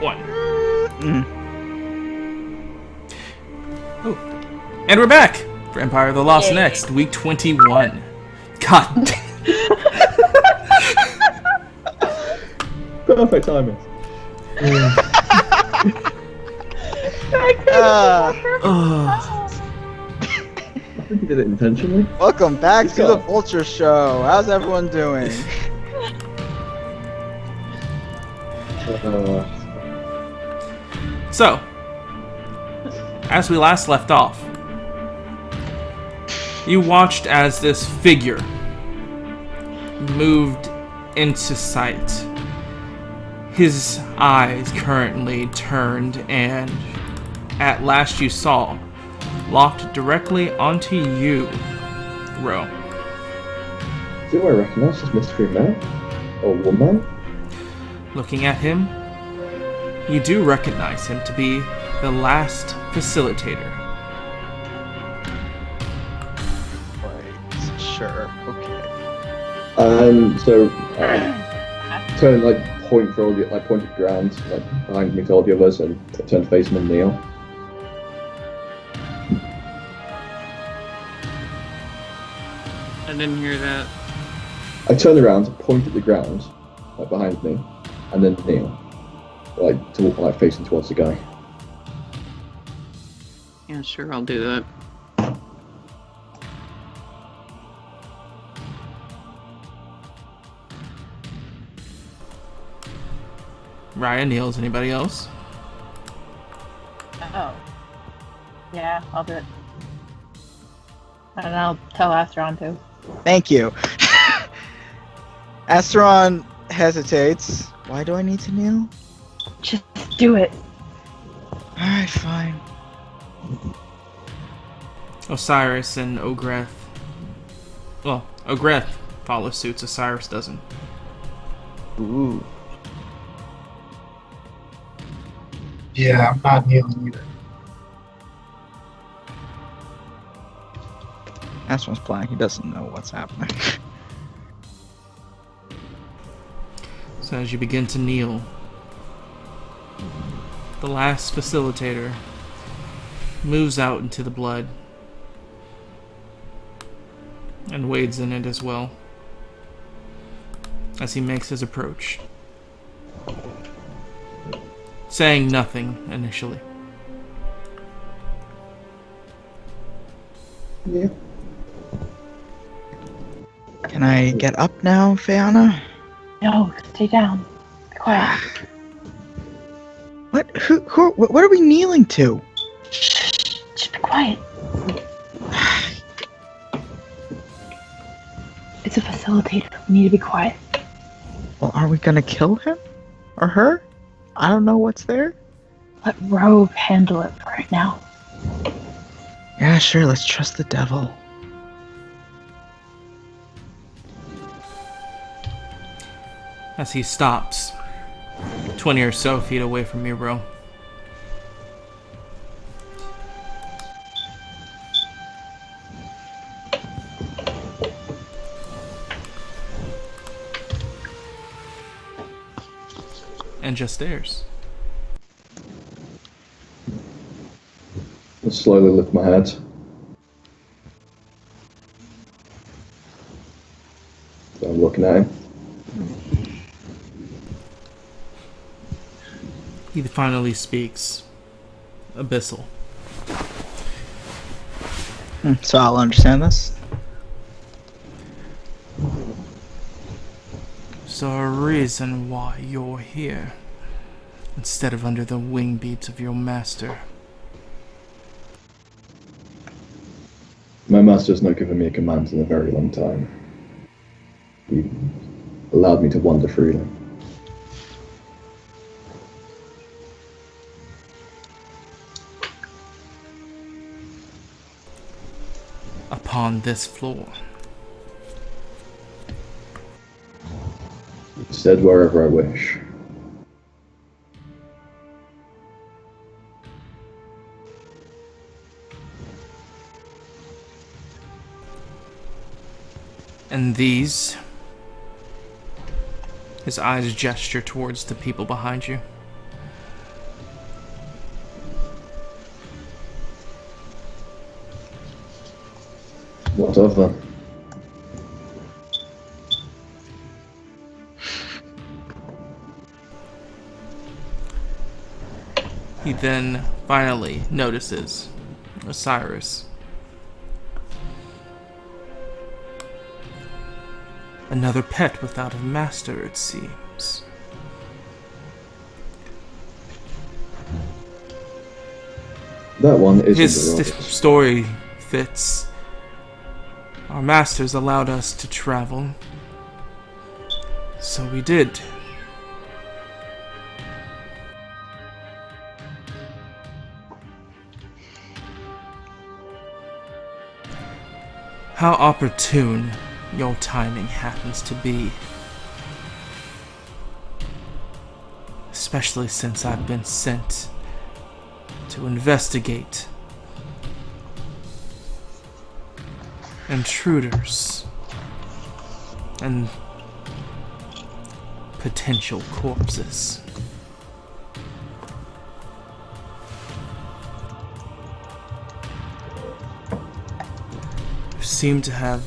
one. Oh. And we're back for Empire of the Lost Next, week 21. God damn. Perfect timing. I think he did it intentionally. Welcome back to the Vulture Show. How's everyone doing? So, as we last left off, you watched as this figure moved into sight. His eyes currently turned and, at last you saw, locked directly onto you, Ro. Do I recognize this mystery man? Or woman? Looking at him, you do recognize him to be the last facilitator. Right. Sure. Okay. So, turn, point for all the, point to the ground, behind me to all the others, and turn to face him and kneel. I didn't hear that. I turn around, point at the ground, behind me, and then kneel, facing towards the guy. Yeah, sure, I'll do that. Ryan kneels. Anybody else? Oh. Yeah, I'll do it. And I'll tell Asteron too. Thank you. Asteron hesitates. Why do I need to kneel? Just do it. Alright, fine. Osiris and Ogreth. Well, Ogreth follows suit, Osiris doesn't. Ooh. Yeah, I'm not kneeling either. Asteron's blind. He doesn't know what's happening. So as you begin to kneel, the last facilitator moves out into the blood and wades in it as well as he makes his approach, saying nothing initially. Yeah. Can I get up now, Fiona? No, stay down. Be quiet. What? What are we kneeling to? Shh. Just be quiet. It's a facilitator. We need to be quiet. Well, are we gonna kill him? Or her? I don't know what's there. Let Rogue handle it for right now. Yeah, sure, let's trust the devil. As he stops 20 or so feet away from you, bro. And just stares. I slowly lift my head. So I'm looking at him. He finally speaks. Abyssal. So I'll understand this? So a reason why you're here, instead of under the wing beats of your master. My master's not given me a command in a very long time. He allowed me to wander freely. Upon this floor. Instead, wherever I wish. And these... His eyes gesture towards the people behind you. What of them? He then finally notices Osiris. Another pet without a master, it seems. That one isn't His the right. story fits. Our masters allowed us to travel. So we did. How opportune your timing happens to be. Especially since I've been sent to investigate intruders and potential corpses. You seem to have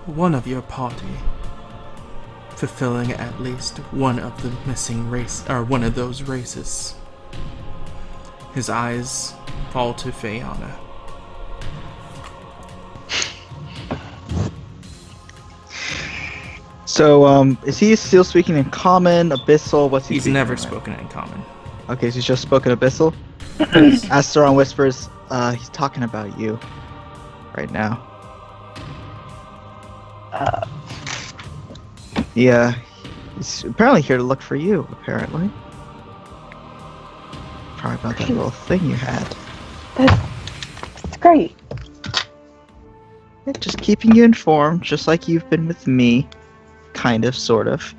one of your party fulfilling at least one of the missing race, or one of those races. His eyes fall to Fiona. So, is he still speaking in common, abyssal? What's he He's speaking never in right? spoken in common. Okay, so he's just spoken abyssal? As Sauron whispers, he's talking about you right now. Yeah, he's apparently here to look for you, apparently. Probably about that little thing you had. That's great. Yeah, just keeping you informed, just like you've been with me. Kind of, sort of.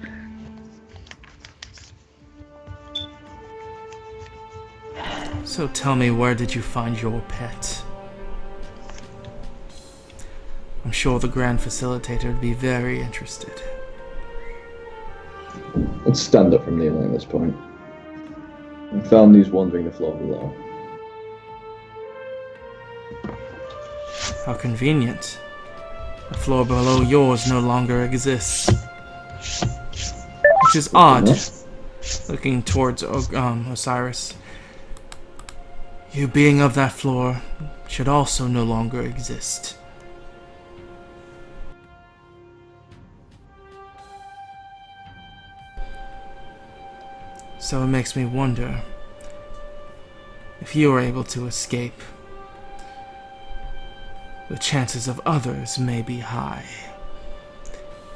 So tell me, where did you find your pet? I'm sure the Grand Facilitator would be very interested. Let's stand up from kneeling at this point. I found these wandering the floor below. How convenient. The floor below yours no longer exists. Which is odd. Looking towards Osiris. You being of that floor should also no longer exist. So it makes me wonder if you are able to escape. The chances of others may be high.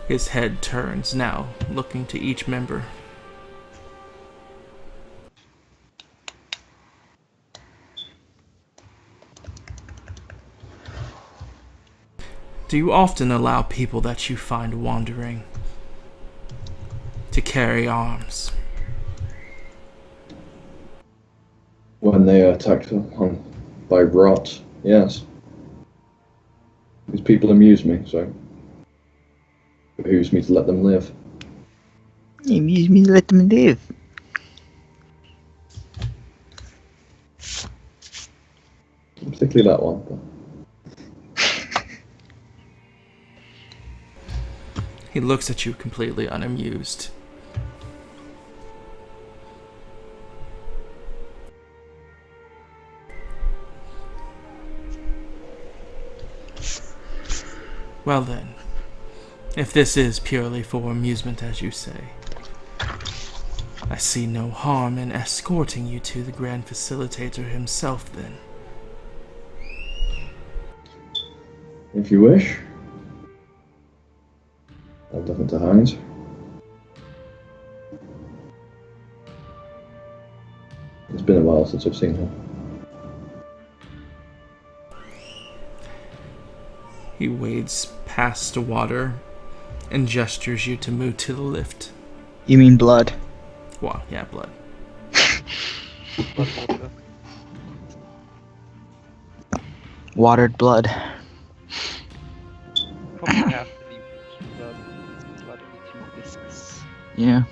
His head turns now, looking to each member. Do you often allow people that you find wandering to carry arms? When they are attacked by rot, yes. These people amuse me, so it behooves me to let them live. You need me to let them live. Particularly that one. But He looks at you completely unamused. Well then, if this is purely for amusement as you say, I see no harm in escorting you to the Grand Facilitator himself then. if you wish, I've nothing to hide. It's been a while since I've seen her. He wades past the water and gestures you to move to the lift. You mean blood? Well, yeah, blood. Watered blood. Probably have to be blood between viscous. Yeah.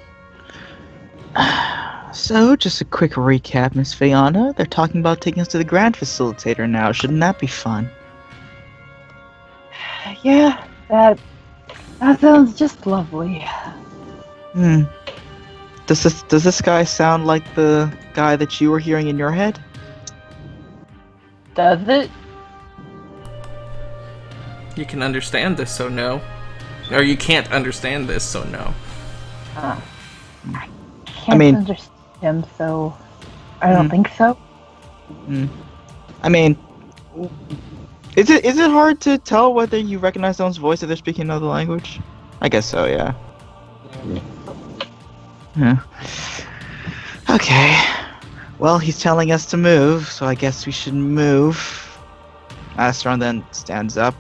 So, just a quick recap, Miss Fiona. They're talking about taking us to the Grand Facilitator now. Shouldn't that be fun? Yeah, that sounds just lovely. Hmm. Does this guy sound like the guy that you were hearing in your head? Does it? You can understand this, so no. Or you can't understand this, so no. I can't mean- understand him, so I don't think so. I mean, is it hard to tell whether you recognize someone's voice if they're speaking another language? I guess so, yeah. Yeah. Okay. Well, he's telling us to move, so I guess we should move. Astron then stands up.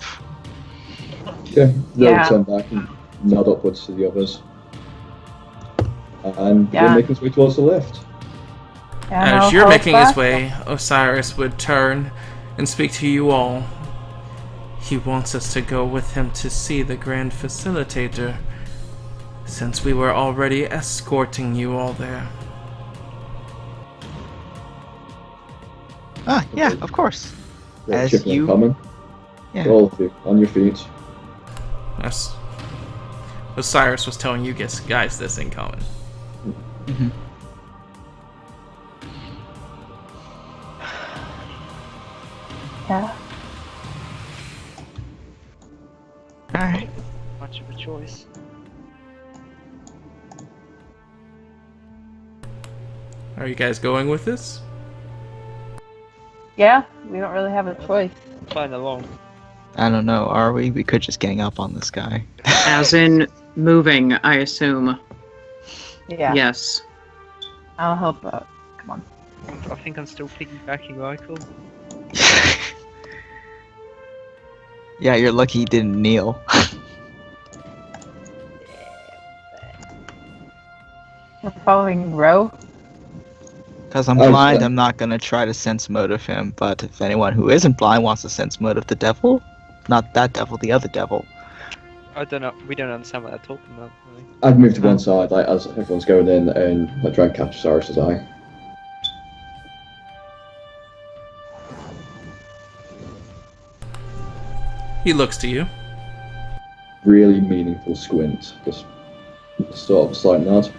Okay, they'll Yeah. turn back and nod upwards to the others. And Yeah. they're making his way towards the lift. And As I'll you're help making his us. way, Osiris would turn and speak to you all. He wants us to go with him to see the Grand Facilitator, since we were already escorting you all there. Ah, yeah, of course. Got As chicken you- coming. Yeah. All of you, on your feet. Yes. Osiris was telling you guys this in common. Yeah. Alright. Much of a choice. Are you guys going with this? Yeah, we don't really have a choice. Flying along. I don't know, are we? We could just gang up on this guy. As in moving, I assume. Yeah. Yes. I'll help out. Come on. I think I'm still piggybacking Michael. Yeah, you're lucky he didn't kneel. We're following Ro. Because I'm Oh, blind, shit. I'm not gonna try to sense motive him, but if anyone who isn't blind wants to sense motive the devil, not that devil, the other devil. I don't know. We don't understand what they're talking about. Really. I'd move to one side, like, as everyone's going in, and I try and catch Osiris's eye. He looks to you. Really meaningful squint. Just sort of a slight nod.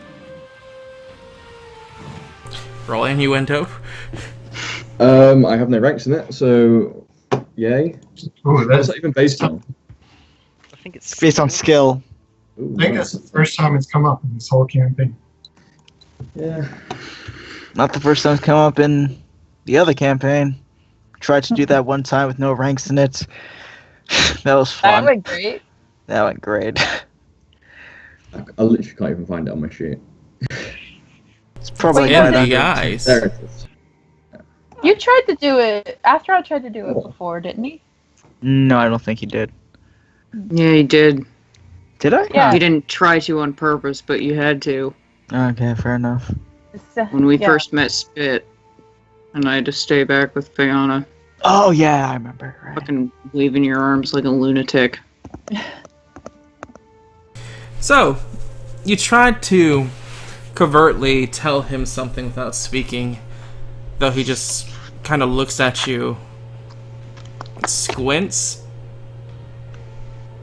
Roll innuendo. I have no ranks in it, so yay. Ooh, What's that's, that even based on? I think it's It's based on skill. Ooh, I think that's the first time it's come up in this whole campaign. yeah. Not the first time it's come up in the other campaign. Tried to do that one time with no ranks in it. That was That fun. went great. That went great. I literally can't even find it on my sheet. It's probably Wait, right In yeah, the under. eyes. There it is. You tried to do it. Astro tried to do it before, didn't he? No, I don't think he did. Yeah, you did. Did I? Yeah. You didn't try to on purpose, but you had to. Okay, fair enough. When we Yeah. first met Spit, and I had to stay back with Fiona, Oh yeah, I remember. Right. fucking waving your arms like a lunatic. So, you tried to covertly tell him something without speaking, though he just kind of looks at you, squints,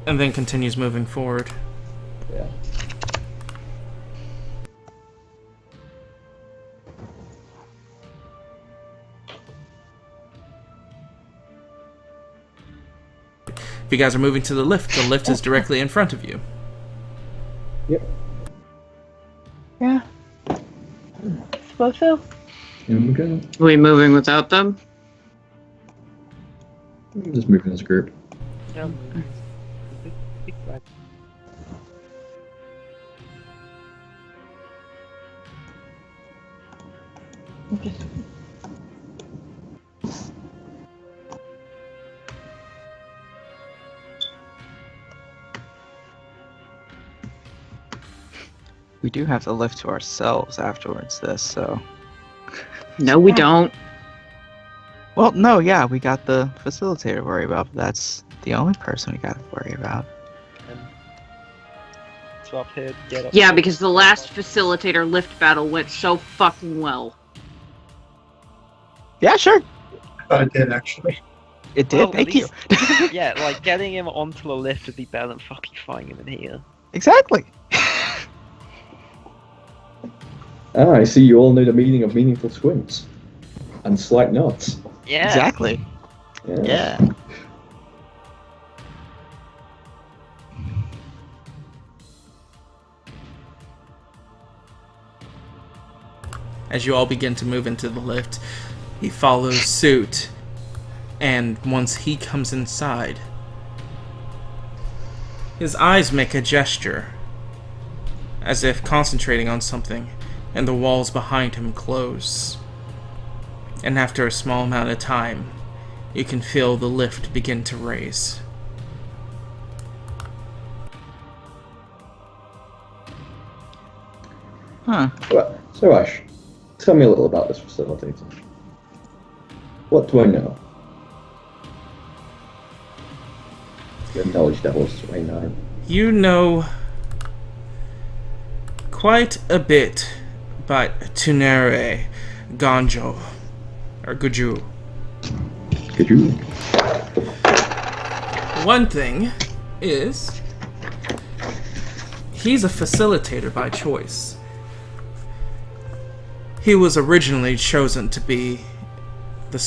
and then continues moving forward. Yeah. If you guys are moving to the lift is directly in front of you. Yep. Yeah. Suppose so. Here we go. Are we moving without them? Just moving as a group. Yeah, big flag. Just- We do have to lift to ourselves afterwards. This so. No, we Yeah. don't. Well, no, yeah, we got the facilitator to worry about, but that's the only person we got to worry about. And swap head, get up. Yeah, because the last facilitator lift battle went so fucking well. Yeah, sure. I thought it did, actually. It did. Well, at Thank you. least- Yeah, like getting him onto the lift would be better than fucking fighting him in here. Exactly. I see you all know the meaning of meaningful squints. And slight nods. Yeah. Exactly. Yeah. Yeah. As you all begin to move into the lift, he follows suit, and once he comes inside, his eyes make a gesture, as if concentrating on something, and the walls behind him close. And after a small amount of time, you can feel the lift begin to raise. Huh. So Ash, tell me a little about this facilitator. What do I know? Your knowledge level is 29. You know quite a bit about Tunere Ganjo, or Guju. Could you? One thing is, he's a facilitator by choice. He was originally chosen to be the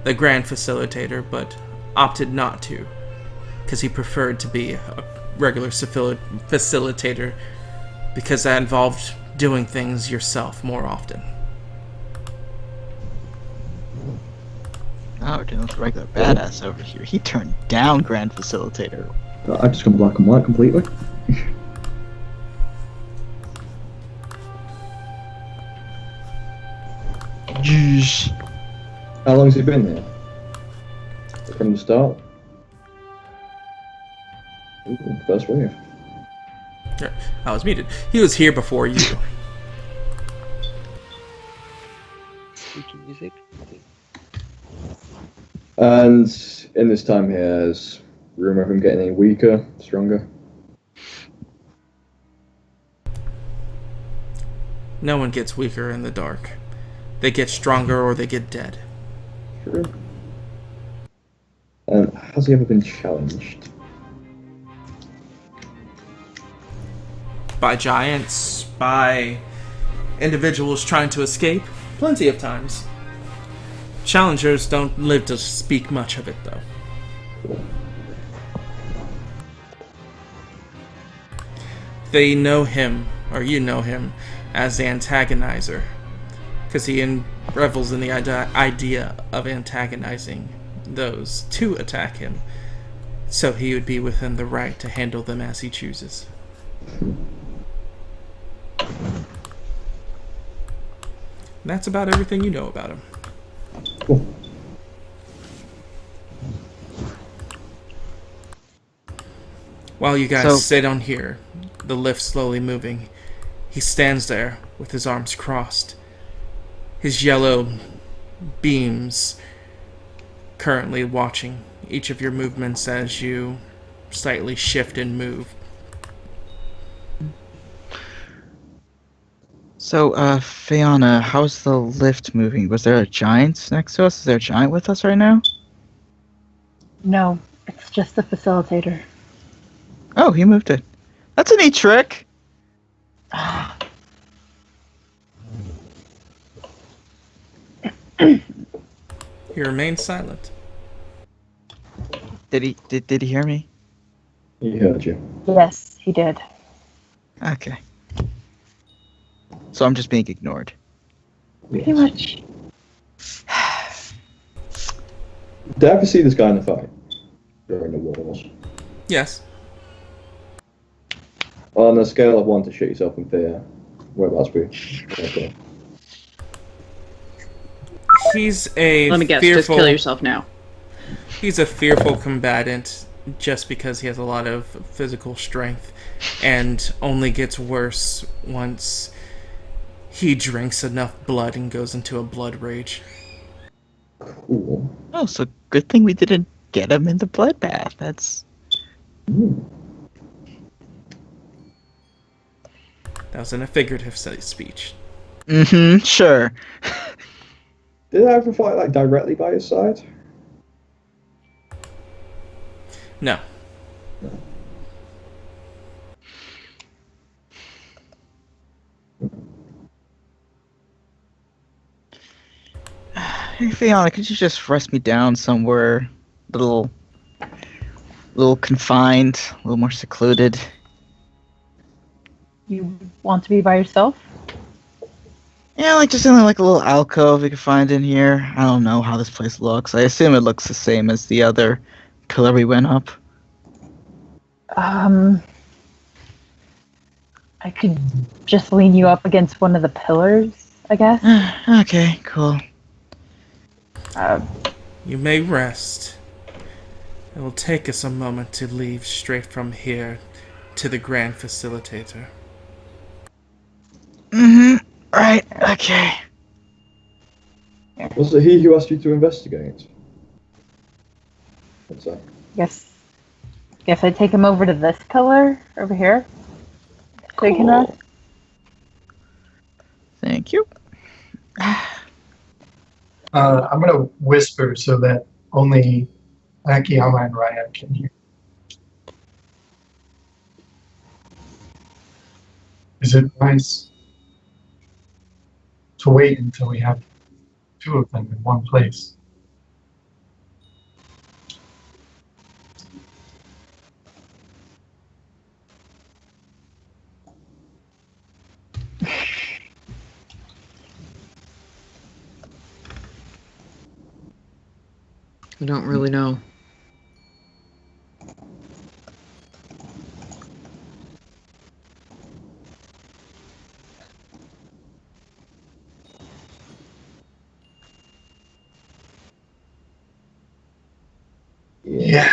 the Grand Facilitator, but opted not to, because he preferred to be a regular facilitator, because that involved doing things yourself more often. Oh, we're doing this regular badass over here. He turned down Grand Facilitator. I've just gone black and white completely. Jeez. How long has he been here? From the start? Ooh, first wave. I was muted. He was here before you. Spooky music. And in this time here, has rumor of him getting any weaker, stronger? No one gets weaker in the dark. They get stronger or they get dead. Sure. And has he ever been challenged? By giants, by individuals trying to escape, plenty of times. Challengers don't live to speak much of it, though. They know him, or you know him, as the antagonizer, because he revels in the idea of antagonizing those to attack him, so he would be within the right to handle them as he chooses. That's about everything you know about him. Cool. While you guys So- sit on here, the lift slowly moving, he stands there with his arms crossed, his yellow beams currently watching each of your movements as you slightly shift and move. So, Fiona, how's the lift moving? Was there a giant next to us? Is there a giant with us right now? No, it's just the facilitator. Oh, he moved it. That's a neat trick. He remains silent. Did he hear me? He heard you. Yes, he did. Okay. So I'm just being ignored. Pretty much. Did I ever see this guy in a fight? During the wars? Yes. On a scale of 1 to shit yourself in fear, whereabouts were you? Okay. He's a Let me guess, just fearful. kill yourself now. He's a fearful combatant just because he has a lot of physical strength and only gets worse once he drinks enough blood and goes into a blood rage. Cool. Oh, so good thing we didn't get him in the bloodbath. That's... That was in a figurative speech. Mm-hmm, sure. Did I ever fight like directly by his side? No. Hey, Fiona, could you just rest me down somewhere, little, little confined, a little more secluded? You want to be by yourself? Yeah, like just in like a little alcove we could find in here. I don't know how this place looks. I assume it looks the same as the other pillar we went up. I could just lean you up against one of the pillars, I guess. Okay, cool. You may rest. It will take us a moment to leave straight from here to the Grand Facilitator. Right, okay. Was it he who asked you to investigate? What's that? Guess I take him over to this pillar over here. So he can rest. Thank you. I'm gonna whisper so that only Akiyama and Ryan can hear. Is it nice to wait until we have two of them in one place? I don't really know. Yeah,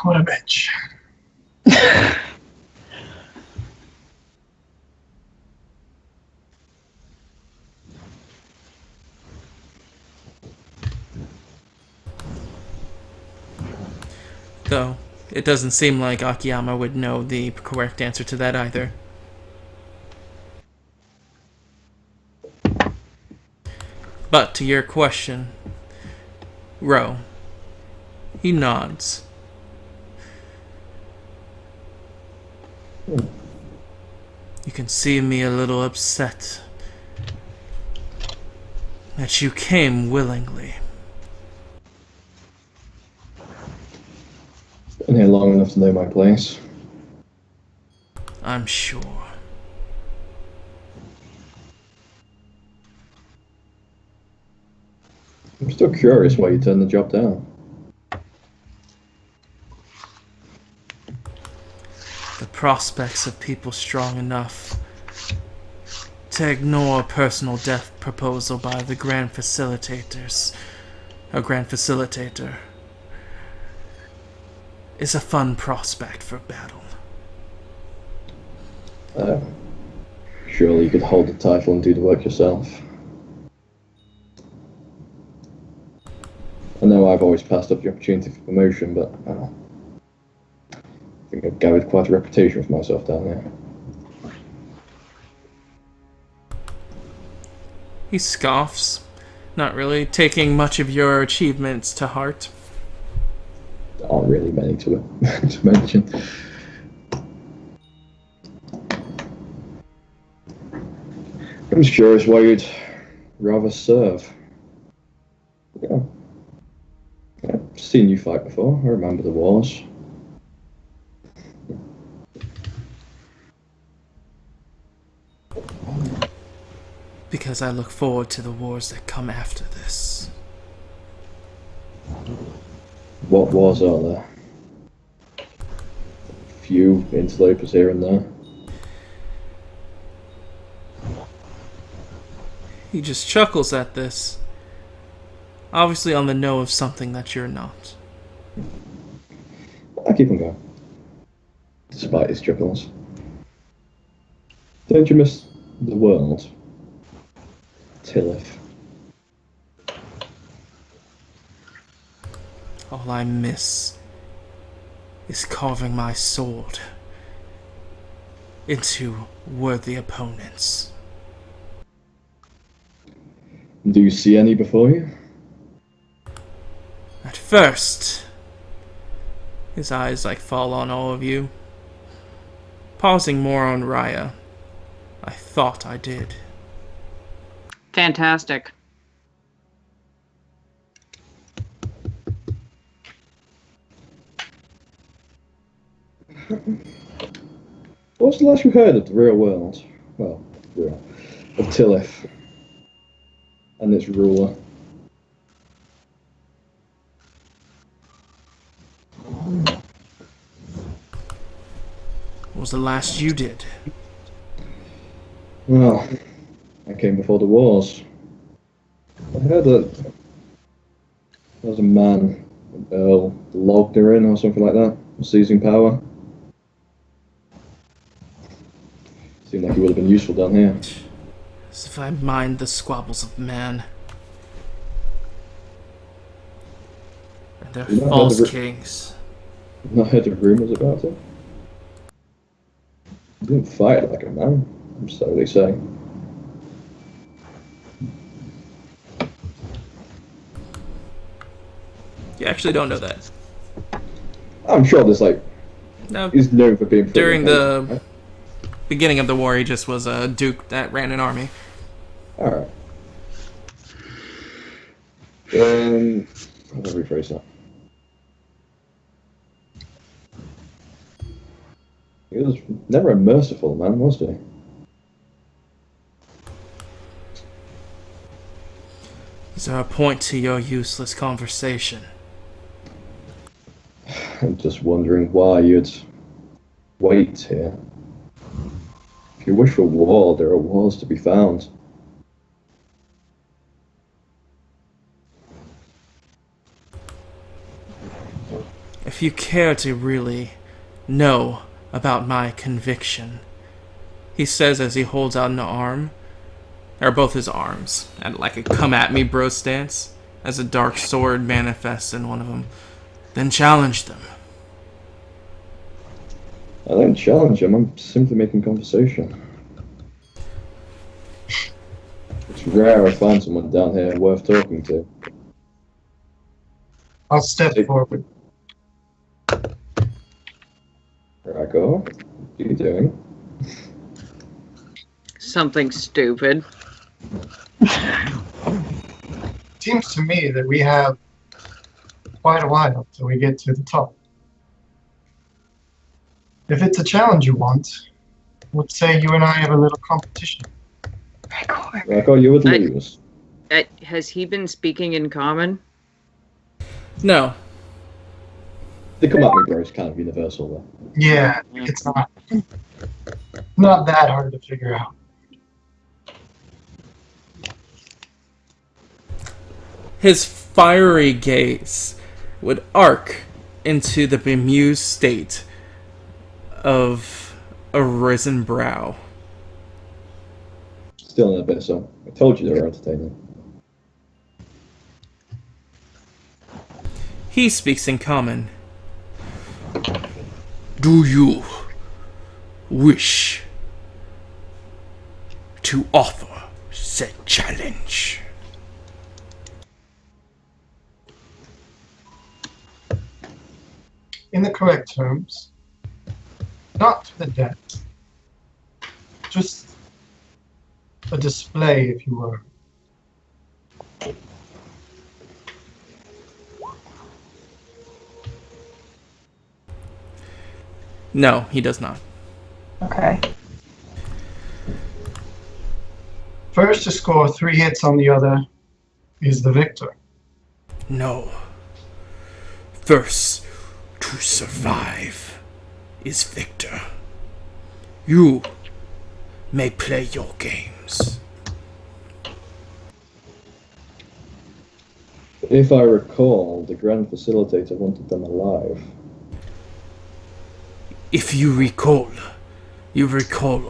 what a bitch. Though, it doesn't seem like Akiyama would know the correct answer to that either. But to your question, Ro, he nods. You can see me a little upset that you came willingly. Been here long enough to know my place. I'm sure. I'm still curious why you turned the job down. The prospects of people strong enough to ignore a personal death proposal by the Grand Facilitators, a Grand Facilitator, is a fun prospect for battle. Surely you could hold the title and do the work yourself. I know I've always passed up the opportunity for promotion, but I think I've gathered quite a reputation for myself down there. He scoffs, not really taking much of your achievements to heart. There aren't really many to mention. I'm just curious why you'd rather serve. Yeah. I've seen you fight before. I remember the wars. Because I look forward to the wars that come after this. What wars are there? Few interlopers here and there. He just chuckles at this. Obviously on the know of something that you're not. I keep on going. Despite his chuckles. Don't you miss the world? Tillith. All I miss is carving my sword into worthy opponents. Do you see any before you? At first, his eyes fall on all of you. Pausing more on Raya, I thought I did. Fantastic. What's the last you heard of the real world? Well, real. Of Tillith and its ruler. What was the last you did? Well, I came before the wars. I heard that there was a man, an Earl Lognerin or something like that, seizing power. Seemed like he would have been useful down here. As if I mind the squabbles of man. And their You know, false I've kings. not heard of rumours about it. He didn't fight like a man, so they say. You actually don't know that. I'm sure there's No, he's known for being during the right? beginning of the war, he just was a duke that ran an army. Alright. How do I rephrase that? He was never a merciful man, was he? Is there a point to your useless conversation? I'm just wondering why you'd wait here. If you wish for war, there are wars to be found. If you care to really know about my conviction, he says as he holds out an arm, or both his arms, at a come at me bro stance, as a dark sword manifests in one of them. Then challenge them. I don't challenge him, I'm simply making conversation. It's rare I find someone down here worth talking to. I'll step forward. Rago, what are you doing? Something stupid. Seems to me that we have quite a while till we get to the top. If it's a challenge you want, let's say you and I have a little competition. Rago, you would lose. Has he been speaking in common? No. The come at me bro is kind of universal though. Yeah, it's not that hard to figure out. His fiery gaze would arc into the bemused state of a risen brow. Still in a bit, so I told you they were entertaining. He speaks in common. Do you wish to offer said challenge? In the correct terms, not to the death. Just a display, if you were. No, he does not. Okay. First to score 3 hits on the other is the victor. No. First to survive is victor. You may play your games. If I recall, the Grand Facilitator wanted them alive. If you recall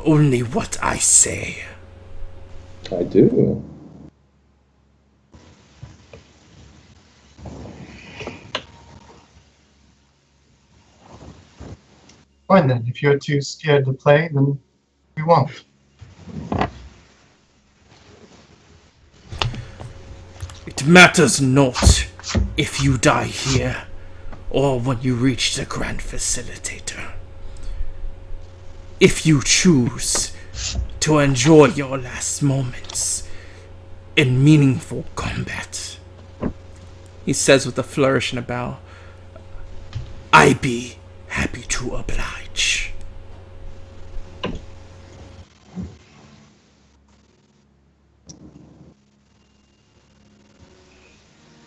only what I say. I do. Fine then, if you're too scared to play, then we won't. It matters not if you die here or when you reach the Grand Facilitator. If you choose to enjoy your last moments in meaningful combat, he says with a flourish and a bow, I be happy to oblige.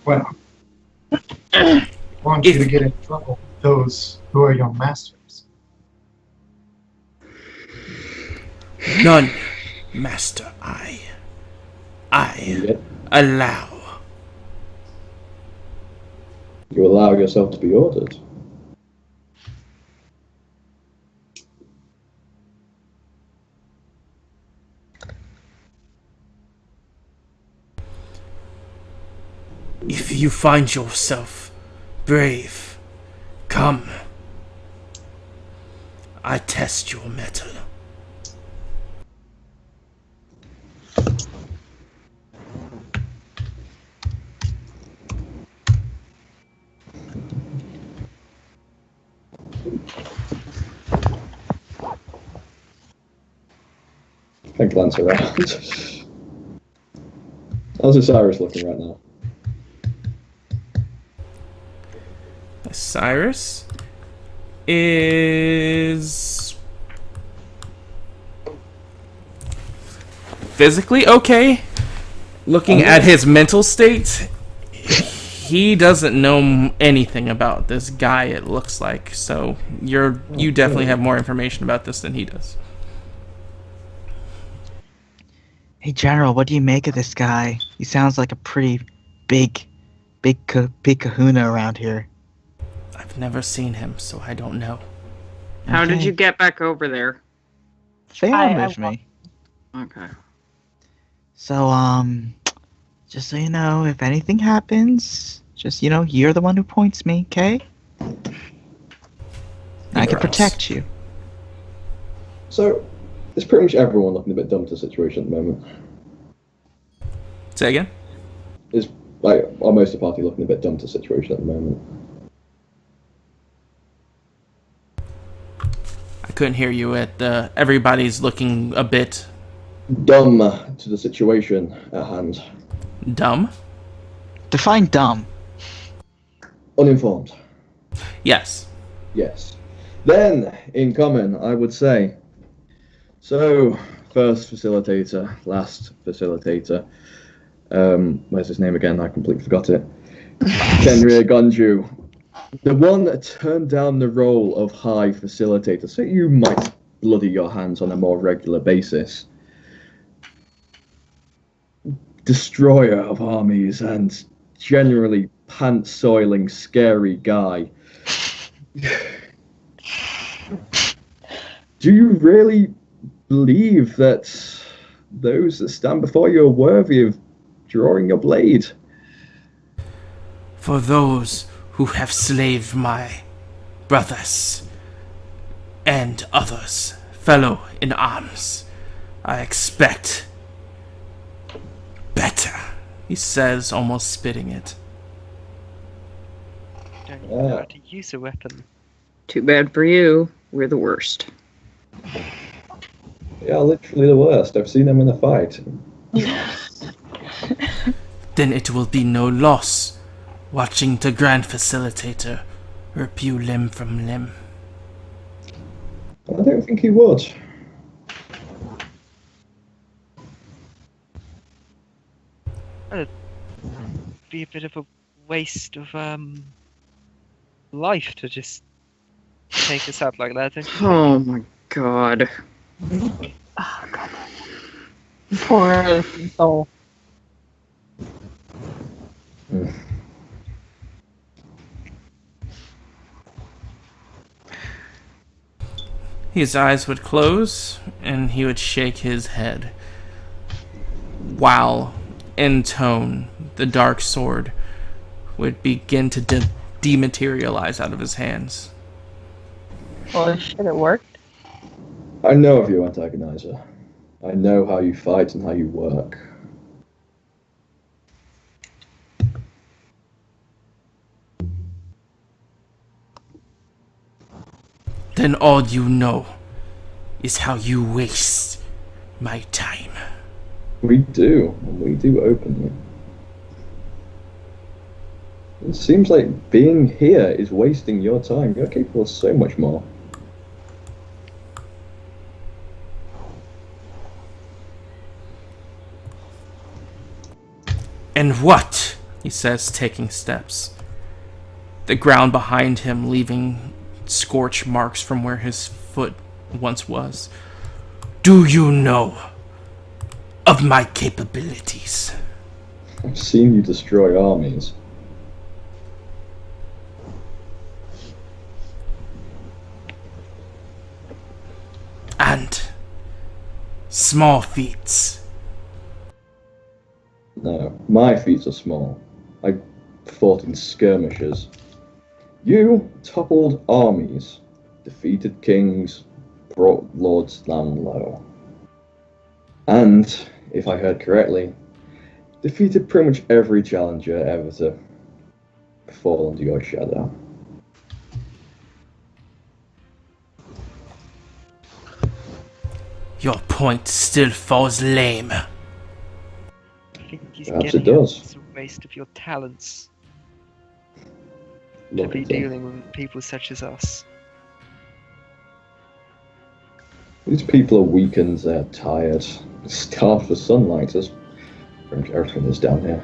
Well, I want you to get in trouble with those who are your masters. None, Master. I Yep. allow. You allow yourself to be ordered. If you find yourself brave, come. I test your mettle. I glance around. How's Osiris looking right now? Cyrus is physically okay. Looking at his mental state, he doesn't know anything about this guy, it looks like. So you definitely have more information about this than he does. Hey, General, what do you make of this guy? He sounds like a pretty big kahuna around here. I've never seen him, so I don't know. How did Okay. you get back over there? Thea I moved me. Okay. So, just so you know, if anything happens, just, you're the one who points me, okay? I can Gross. protect you. So, it's pretty much everyone looking a bit dumb to the situation at the moment. Say again? Is like almost the party looking a bit dumb to the situation at the moment. I couldn't hear you at everybody's looking a bit Dumb to the situation at hand. dumb. Define dumb. Uninformed. Yes. Yes. Then, in common, I would say. So, first facilitator, last facilitator. Where's his name again? I completely forgot it. Kenria Gonju. The one that turned down the role of high facilitator, so you might bloody your hands on a more regular basis. Destroyer of armies and generally pants-soiling, scary guy. Do you really believe that those that stand before you are worthy of drawing your blade? For those who have slaved my brothers and others, fellow in arms, I expect better, he says, almost spitting it. Don't even know how to use a weapon. Too bad for you. We're the worst. Yeah, literally the worst. I've seen them in a fight. Then it will be no loss watching the Grand Facilitator rip you limb from limb. I don't think he would. Be a bit of a waste of life to just take us out like that, don't you? Oh my god. Oh, God. Poor soul. His eyes would close, and he would shake his head, while, in tone, the dark sword would begin to dematerialize out of his hands. Well, shit, it worked. I know of you, Antagonizer. I know how you fight and how you work. then all you know is how you waste my time. We do openly. It seems like being here is wasting your time. You're capable of so much more. And what? He says, taking steps. The ground behind him leaving scorch marks from where his foot once was. Do you know of my capabilities? I've seen you destroy armies. And small feats. No, my feats are small. I fought in skirmishes. You toppled armies, defeated kings, brought lords down low. And, if I heard correctly, defeated pretty much every challenger ever to fall under your shadow. Your point still falls lame. I think he's Perhaps getting it does. It's a waste of your talents to Look be at them. dealing with people such as us. These people are weakened, they're tired, starved for sunlight. There's pretty much everything is down here.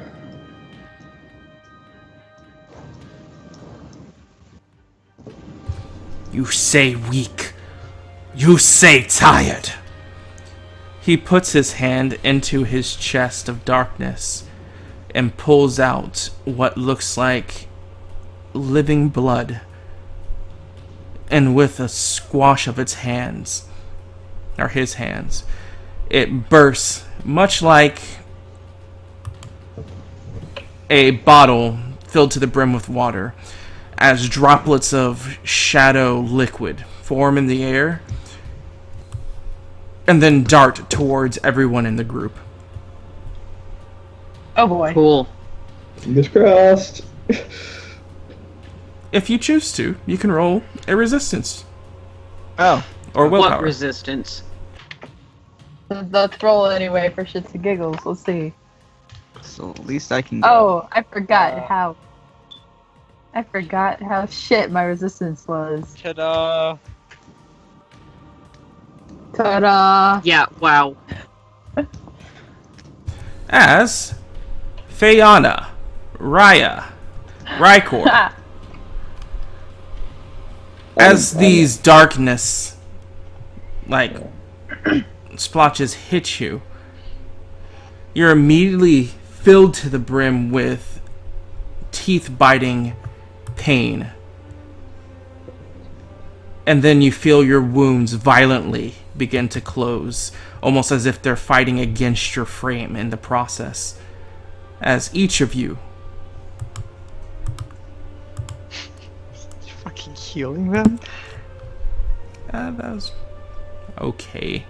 You say weak. You say tired. He puts his hand into his chest of darkness and pulls out what looks like living blood. And with a squash of its hands, or his hands, it bursts, much like a bottle filled to the brim with water, as droplets of shadow liquid form in the air and then dart towards everyone in the group. Oh boy. Cool. Fingers crossed. If you choose to, you can roll a resistance Oh, or What willpower. resistance? Let's roll anyway for shits and giggles. Let's see. so at least I can go. Oh, I forgot how. I forgot how shit my resistance was. Ta-da! Ta-da! Yeah, wow. As Fayana, Raya, Rykor, as these darkness, like, splotches hit you, you're immediately filled to the brim with teeth-biting pain. And then you feel your wounds violently begin to close, almost as if they're fighting against your frame in the process. As each of you You're fucking healing them? that was okay.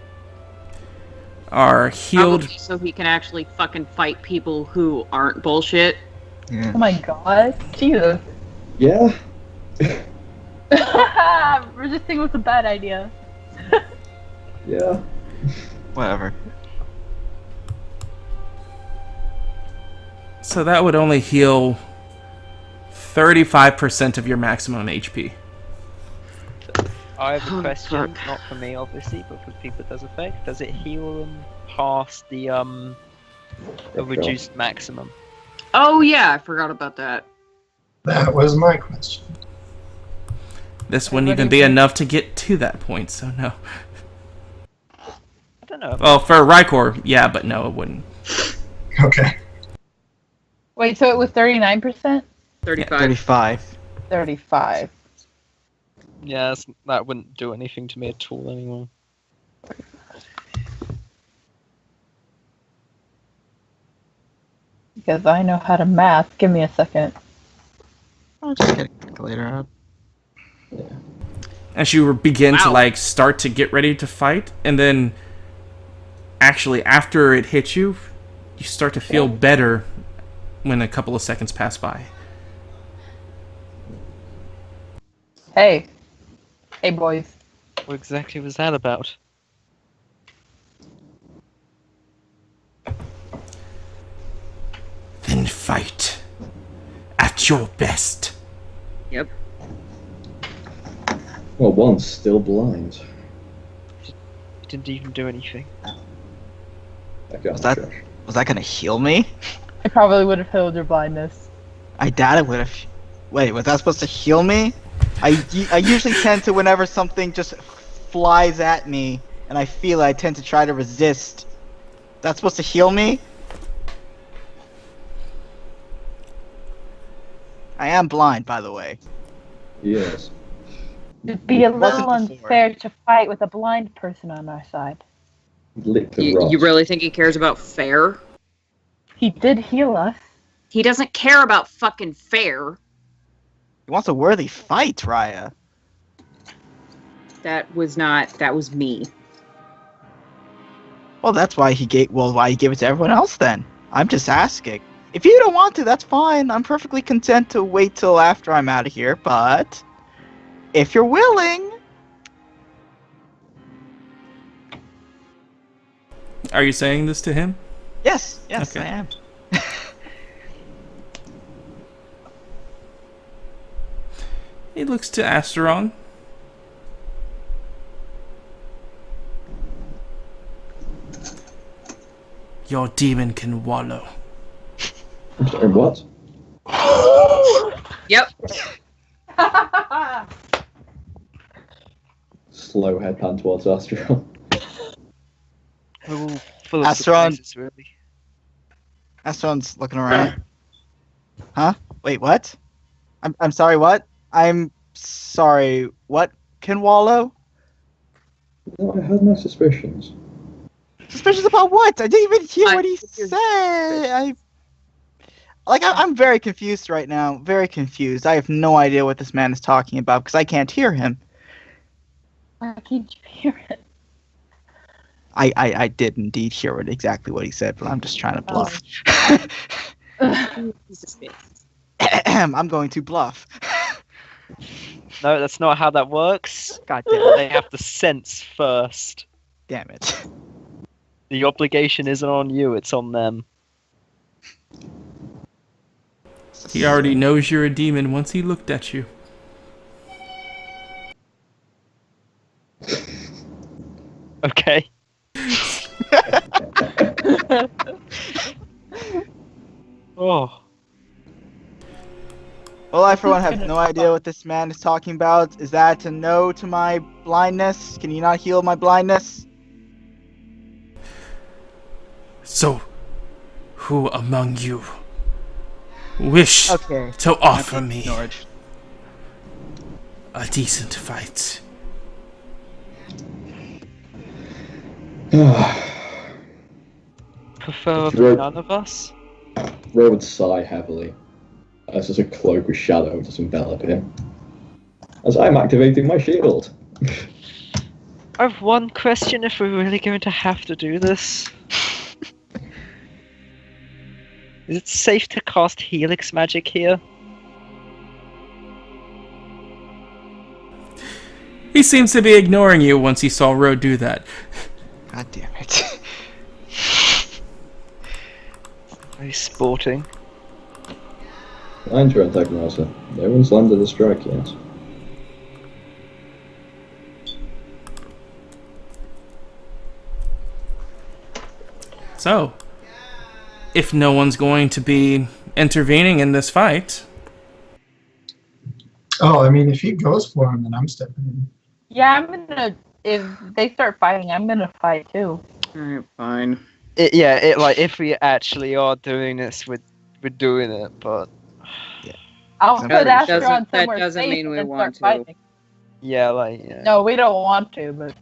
Are healed. Probably so he can actually fucking fight people who aren't bullshit. Yeah. Oh my god. Jesus. Yeah. Resisting was a bad idea. Yeah. Whatever. So that would only heal 35% of your maximum HP. I have a Oh, question, fuck. not for me obviously, but for people it does affect. Does it heal them past the reduced maximum? Oh yeah, I forgot about that. That was my question. This wouldn't even be enough to get to that point, so no. I don't know. Well, for Rykor, yeah, but no, it wouldn't. Okay. Wait, so it was 39%? 35. 35. 35. Yeah, that wouldn't do anything to me at all anymore. Because I know how to math. Give me a second. I'll just get a calculator out. As you begin to, Wow. like, start to get ready to fight, and then actually, after it hits you, you start to feel better when a couple of seconds pass by. Hey. Hey, boys. What exactly was that about? Then fight. At your best. Yep. Well, one's still blind. He didn't even do anything. Okay, Was that gonna heal me? It probably would have healed your blindness. I doubt it would have. Wait, was that supposed to heal me? I usually tend to, whenever something just flies at me and I feel it, I tend to try to resist. That's supposed to heal me? I am blind, by the way. Yes. It'd be a Wasn't little before. unfair to fight with a blind person on our side. Lick the You, rot. you really think he cares about fair? He did heal us. He doesn't care about fucking fair. He wants a worthy fight, Raya. That was me. Well, that's why he gave it to everyone else then. I'm just asking. If you don't want to, that's fine. I'm perfectly content to wait till after I'm out of here, but if you're willing. Are you saying this to him? Yes, Okay. I am. He looks to Asteron. Your demon can wallow. I'm sorry, what? Yep. Slow headpan towards Astral. We're all full of Asteron. surprises, really. Astron's looking around. Huh? Wait, what? I'm sorry, what? I'm sorry, what can wallow? No, I had my suspicions. Suspicious about what? I didn't even hear I- what he said. I'm very confused right now. Very confused. I have no idea what this man is talking about because I can't hear him. Why can't you hear it? I did indeed hear exactly what he said, but I'm just trying to bluff. I'm going to bluff. No, that's not how that works. God damn it, they have to sense first. Damn it. The obligation isn't on you, it's on them. He already knows you're a demon once he looked at you. Okay. Oh. Well, I for one have no idea what this man is talking about. Is that a no to my blindness? Can you not heal my blindness? So, who among you wish Okay. to offer Okay, me ignored. a decent fight? Preferably Right. none of us? Ray would sigh heavily as there's a cloak with shadow just envelop him. As I'm activating my shield. I have one question if we're really going to have to do this. Is it safe to cast Helix magic here? He seems to be ignoring you once he saw Ro do that. God damn it. Very sporting. Mind your antagonizer. No one's landed a strike yet. So, if no one's going to be intervening in this fight, Oh, I mean, if he goes for him, then I'm stepping in. Yeah, I'm gonna. If they start fighting, I'm gonna fight too. Alright, fine. Like if we actually are doing this, we're doing it. But I'll That put doesn't- Astron that somewhere doesn't safe mean we and want start to. fighting. yeah. No, we don't want to, but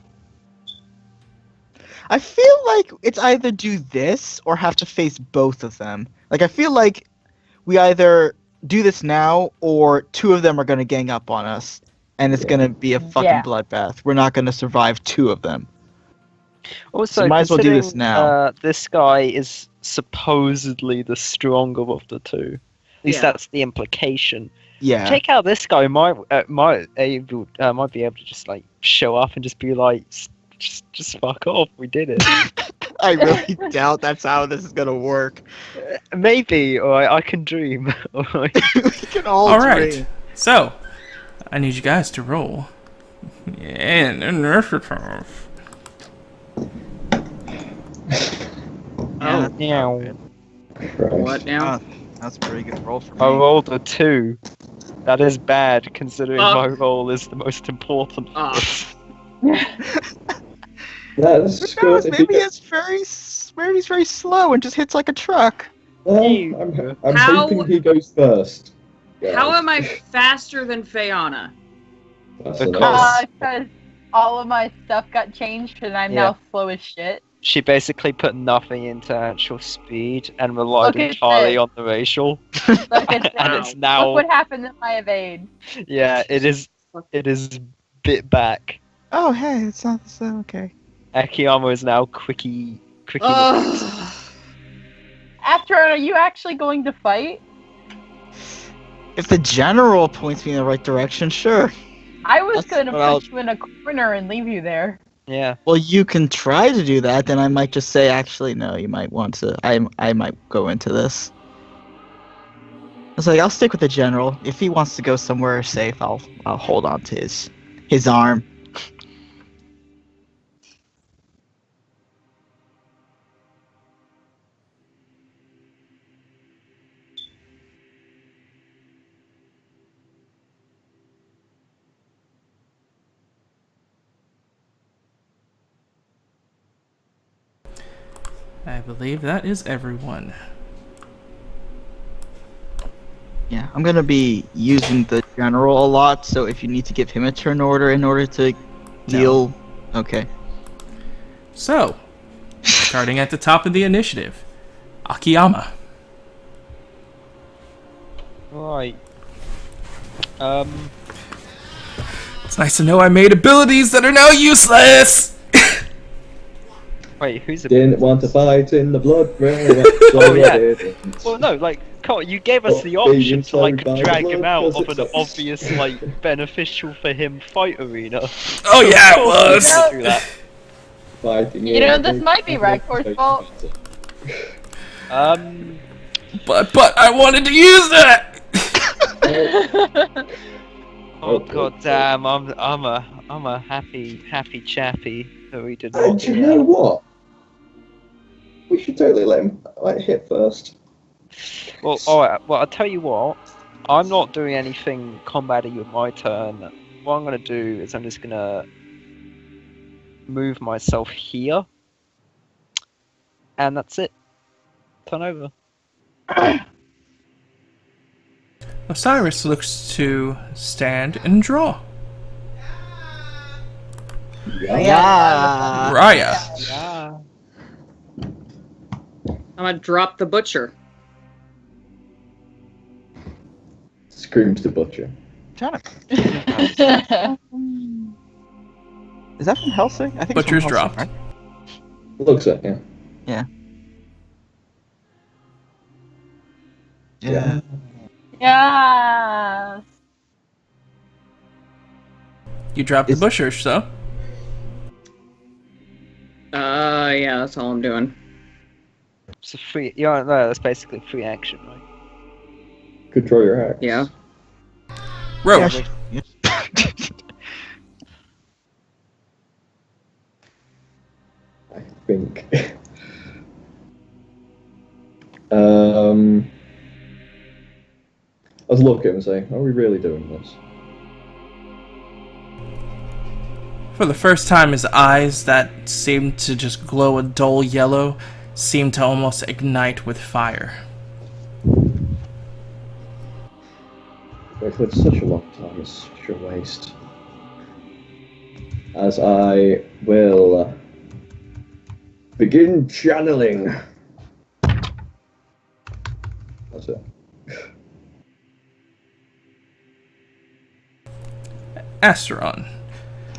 I feel like it's either do this or have to face both of them. Like, I feel like we either do this now or two of them are going to gang up on us. And it's going to be a fucking Yeah. bloodbath. We're not going to survive two of them. Also, So might as well do this considering, now. This guy is supposedly the stronger of the two. At least Yeah. that's the implication. Yeah. Check out this guy. Might be able to just like show up and just be like, just fuck off. We did it. I really doubt that's how this is gonna work. Maybe. Or I can dream. Alright. We can all Alright, dream. so, I need you guys to roll an initiative. Yeah, Meow. What now? that's a pretty good roll for me. I rolled a 2. That is bad, considering Oh. my roll is the most important. Ah. That's Who good. knows, If you maybe get- maybe he's very slow and just hits like a truck. Well, You- I'm How- hoping he goes first. Yeah, How am I faster than Fayana? that's Because- enough. Because all of my stuff got changed and I'm Yeah. now slow as shit. She basically put nothing into actual speed and relied Look at entirely this. on the racial. Look at And that. it's now, Look what happened to my evade. yeah, it is bit back. Oh, hey, it's not so okay. Akiyama is now quickie. Ugh. After, are you actually going to fight? If the general points me in the right direction, sure. I was That's going to what I'll- put you in a corner and leave you there. Yeah. Well, you can try to do that. Then I might just say, actually, no. You might want to. I might go into this. I was like, I'll stick with the general. If he wants to go somewhere safe, I'll hold on to his arm. I believe that is everyone. Yeah, I'm gonna be using the general a lot. So if you need to give him a turn order in order to deal, okay. So, starting at the top of the initiative, Akiyama. Right. It's nice to know I made abilities that are now useless! Wait, who's a... Didn't want to fight in the blood rain. Oh, yeah. Well, no, like, Cole, you gave us the option to, like, drag him out of an obvious, like, beneficial for him fight arena. Oh yeah, it Of course was! we would do that. Fighting You know, this might be Ragcor's fault. But I wanted to use that! Oh god damn, I'm a happy chappy that we did And not do do you know that. what? We should totally let him hit first. Well, alright, well I'll tell you what, I'm not doing anything combat-y with my turn. What I'm gonna do is I'm just gonna move myself here. And that's it. Turn over. Osiris looks to stand and draw. Yeah. Raya. Yeah. I'm gonna drop the butcher. Screams the butcher. Is that from Helsing? I think it's Butcher's from Helsing, dropped. right? Looks it, yeah. Yeah. Yes. You dropped the Is- butcher, so. Yeah, that's all I'm doing. It's a free, yeah, no, that's basically free action, right? Could draw your axe. Yeah. Rogue. Yeah, I think. I was looking and saying, are we really doing this? For the first time, his eyes that seemed to just glow a dull yellow seemed to almost ignite with fire. Wait for such a long time is such a waste. As I will begin channeling. That's it. Asteron.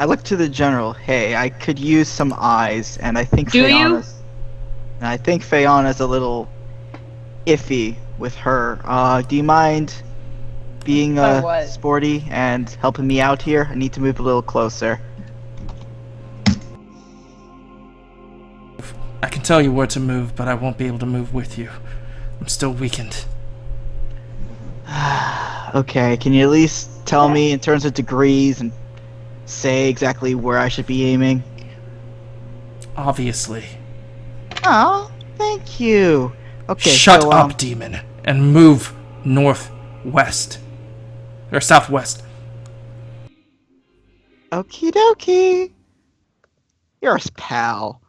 I look to the general. Hey, I could use some eyes, and I think Do you? And I think Fayana's a little iffy with her. Do you mind being My what? sporty and helping me out here. I need to move a little closer. I can tell you where to move, but I won't be able to move with you. I'm still weakened. Okay, can you at least tell me in terms of degrees and say exactly where I should be aiming? Obviously. Oh, thank you. Okay, Shut so, up, demon, and move northwest. Or southwest. Okie dokie. You're a pal.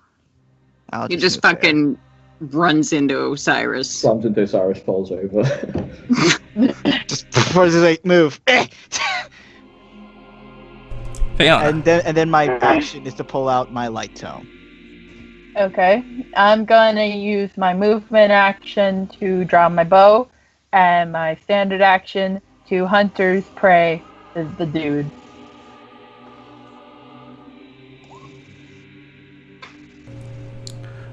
I'll He just move there. fucking runs into Osiris. Slams into Cyrus, falls over. Just before this like move. Fiona. and then my action is to pull out my light tome. Okay. I'm gonna use my movement action to draw my bow, and my standard action to hunter's prey the dude.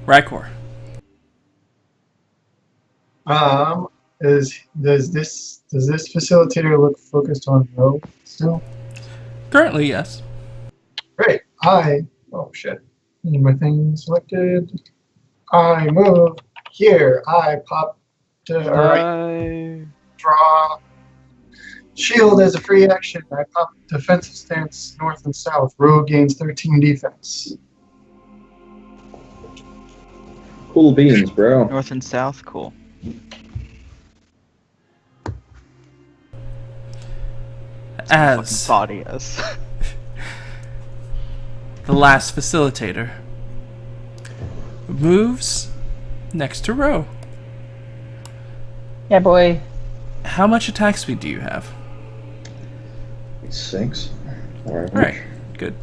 Rykor. Does this facilitator look focused on Ro still? Currently, yes. Great. Oh shit. Need my thing selected. I move here. I pop to right. Draw. Shield as a free action. I pop defensive stance north and south. Rogue gains 13 defense. Cool beans, bro. North and south, cool. As Body us. the last facilitator moves next to Ro. Yeah, boy. How much attack speed do you have? 6. Alright. Right. Good.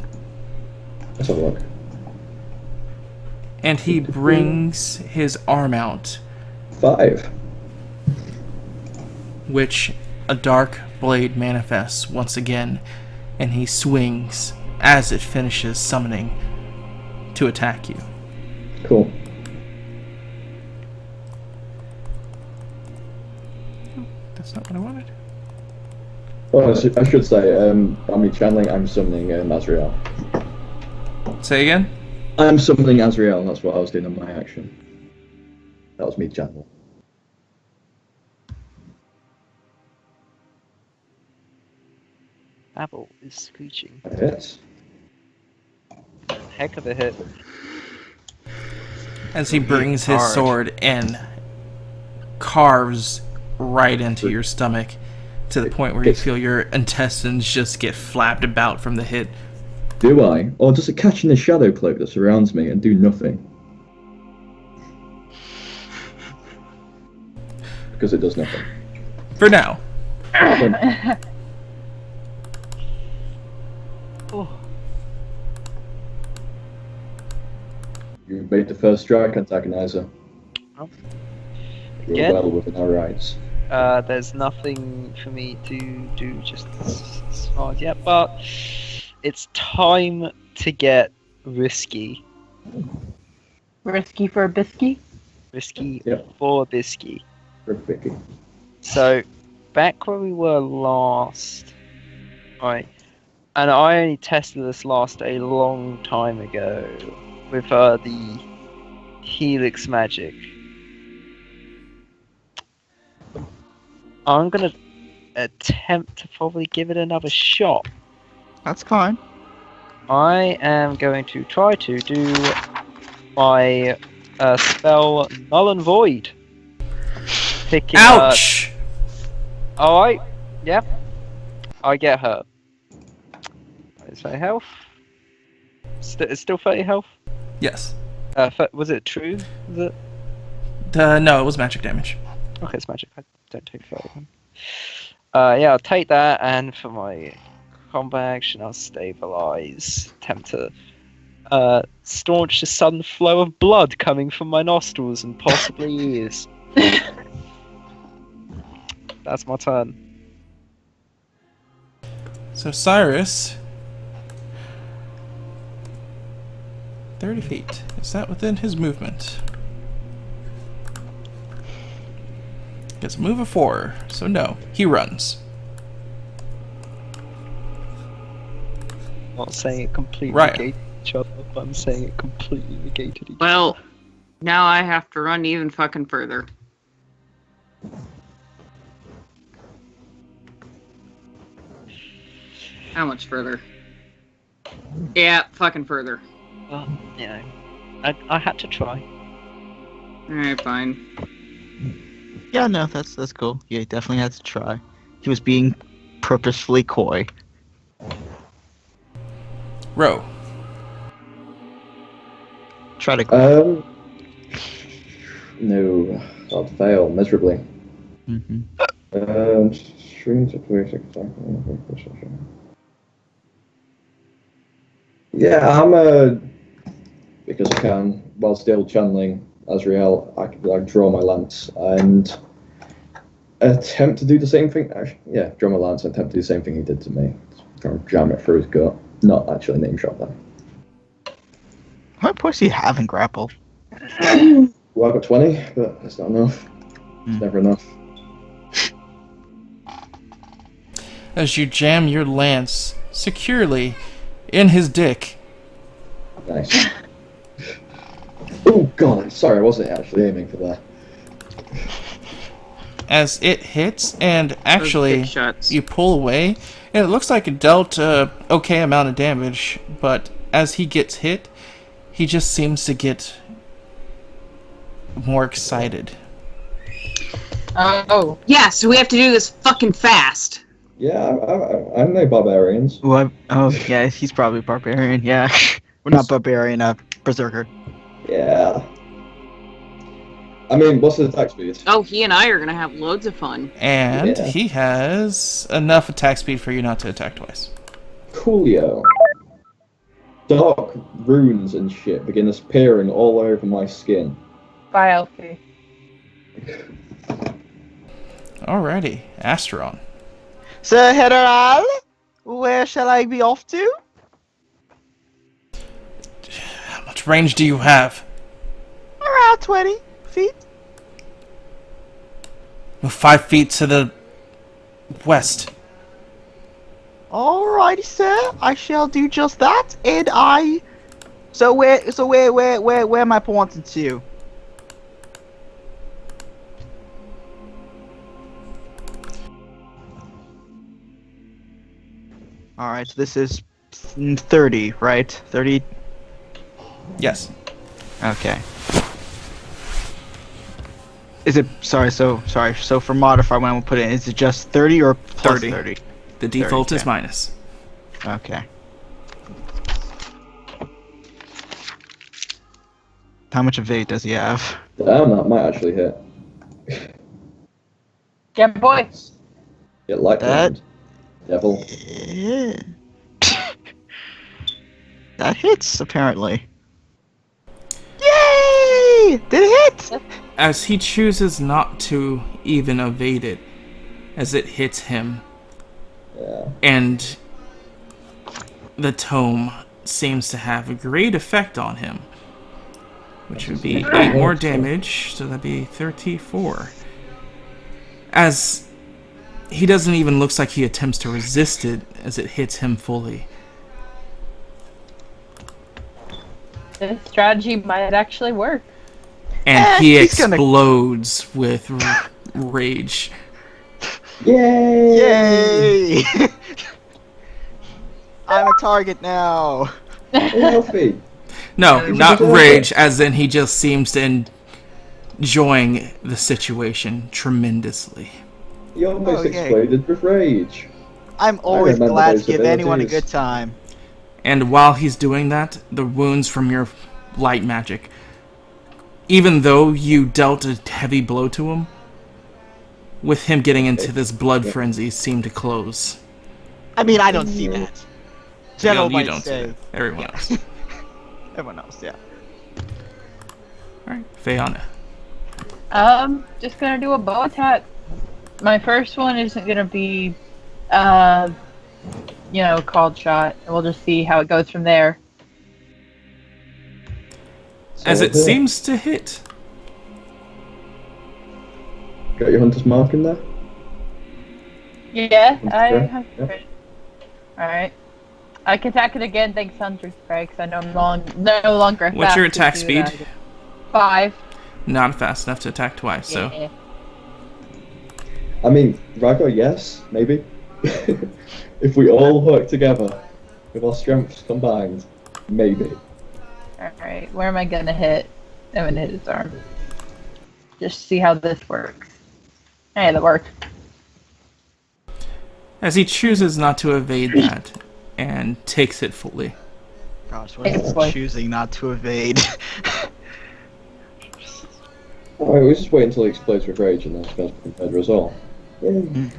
Let's have a look. And he brings his arm out, 5. which a dark blade manifests once again, and he swings as it finishes summoning to attack you. Cool. That's not what I wanted. Oh, I should say, I'm channeling, I'm summoning Azrael. Say again? I'm summoning Azrael, that's what I was doing on my action. That was me channeling. Apple is screeching. Yes. Heck of a hit. As he brings his hard. sword and carves right into your stomach to the point where you feel your intestines just get flapped about from the hit. Do I? Or does it catch in the shadow cloak that surrounds me and do nothing? Because it does nothing. For now. You made the first strike, antagonizer. Oh. You're Again? well within our rights. There's nothing for me to do just as hard yet, but it's time to get risky. Risky for a biscuit? Risky Yep. for Bisky. Vicky. So, back where we were last, right, and I only tested this last a long time ago with the Helix magic. I'm gonna attempt to probably give it another shot. That's fine. I am going to try to do my spell Null and Void. Picking Ouch! Alright, yep. I get her. Is her health? It's still 30 health? Yes. Was it true? Was it? No, it was magic damage. Okay, it's magic. I don't take 30 then. Yeah, I'll take that, and for my combat action, I'll stabilize. Attempt to staunch the sudden flow of blood coming from my nostrils and possibly ears. That's my turn. So Cyrus, 30 feet. Is that within his movement? Gets a move of 4, so no. He runs. not saying it completely Right. negated each other, but I'm saying it completely negated each other. Well, now I have to run even fucking further. How much further? Yeah, fucking further. Well, you know, I had to try. Alright, fine. Yeah, no, that's cool. Yeah, he definitely had to try. He was being purposefully coy. Ro. Try to. No, I'll fail miserably. Mm-hmm. Yeah, because I can, while still channeling Azrael, I can like draw my lance and attempt to do the same thing. Actually, yeah, draw my lance and attempt to do the same thing he did to me. Try and jam it through his gut. Not actually name shot them. How many points do you have in grapple? Well, I got 20, but that's not enough. It's never enough. As you jam your lance securely in his dick. Nice. Oh god, I'm sorry, I wasn't actually aiming for that. As it hits, and actually dick shots. you pull away, and it looks like it dealt a okay amount of damage, but as he gets hit, he just seems to get more excited. Oh. Yeah, so we have to do this fucking fast. Yeah, I'm no barbarians. Oh, yeah, he's probably barbarian. Yeah, we're not barbarian. Berserker. Yeah. I mean, what's the attack speed? Oh, he and I are gonna have loads of fun. And Yeah. he has enough attack speed for you not to attack twice. Coolio. Dark runes and shit begin appearing all over my skin. Bye, Elfie. Alrighty, Asteron. Sir General, where shall I be off to? How much range do you have? Around 20 feet. Move 5 feet to the west. Alrighty, sir. I shall do just that. And I. So where am I pointing to? Alright, so this is 30, right? 30. Yes. Okay. Is it sorry? So for modifier, when I put it in, is it just 30 or plus 30. 30? The default 30, is minus. Okay. How much evade does he have? Damn, that might actually hit. Get boy. Get light That- round. Devil. Yeah. That hits, apparently. Yay! Did it hit? As he chooses not to even evade it, as it hits him, Yeah. and the tome seems to have a great effect on him, which would be 8 more damage, so that'd be 34. As he doesn't even looks like he attempts to resist it as it hits him fully. This strategy might actually work. And he he's gonna- explodes with rage. Yay! Yay! I'm a target now. Healthy. No, He not deserves rage, as in he just seems to enjoying the situation tremendously. He almost Okay. exploded with rage. I'm always remember glad to those give anyone a abilities. good time. And while he's doing that, the wounds from your light magic, even though you dealt a heavy blow to him, with him getting into this blood frenzy, seem to close. I mean, I don't see that. General you might don't see say. that. Everyone else. Everyone else, yeah. Alright, Fayana. Just gonna do a bow attack. My first one isn't gonna be, called shot. We'll just see how it goes from there. As it So, seems to hit. Got your hunter's mark in there? Yeah, I Okay, have yep. to. Alright. I can attack it again thanks to Hunter's Prey, because I know I'm no longer What's your fast to attack do speed? that. 5. Not fast enough to attack twice, so. Yeah. I mean, Rago, yes, maybe. If we all work together with our strengths combined, maybe. Alright, where am I gonna hit? I'm gonna hit his arm. Just see how this works. Hey, that worked. As he chooses not to evade that and takes it fully. Gosh, what is Boy. choosing not to evade? Alright, we'll just wait until he explodes with rage and then spells become better as well. Yay.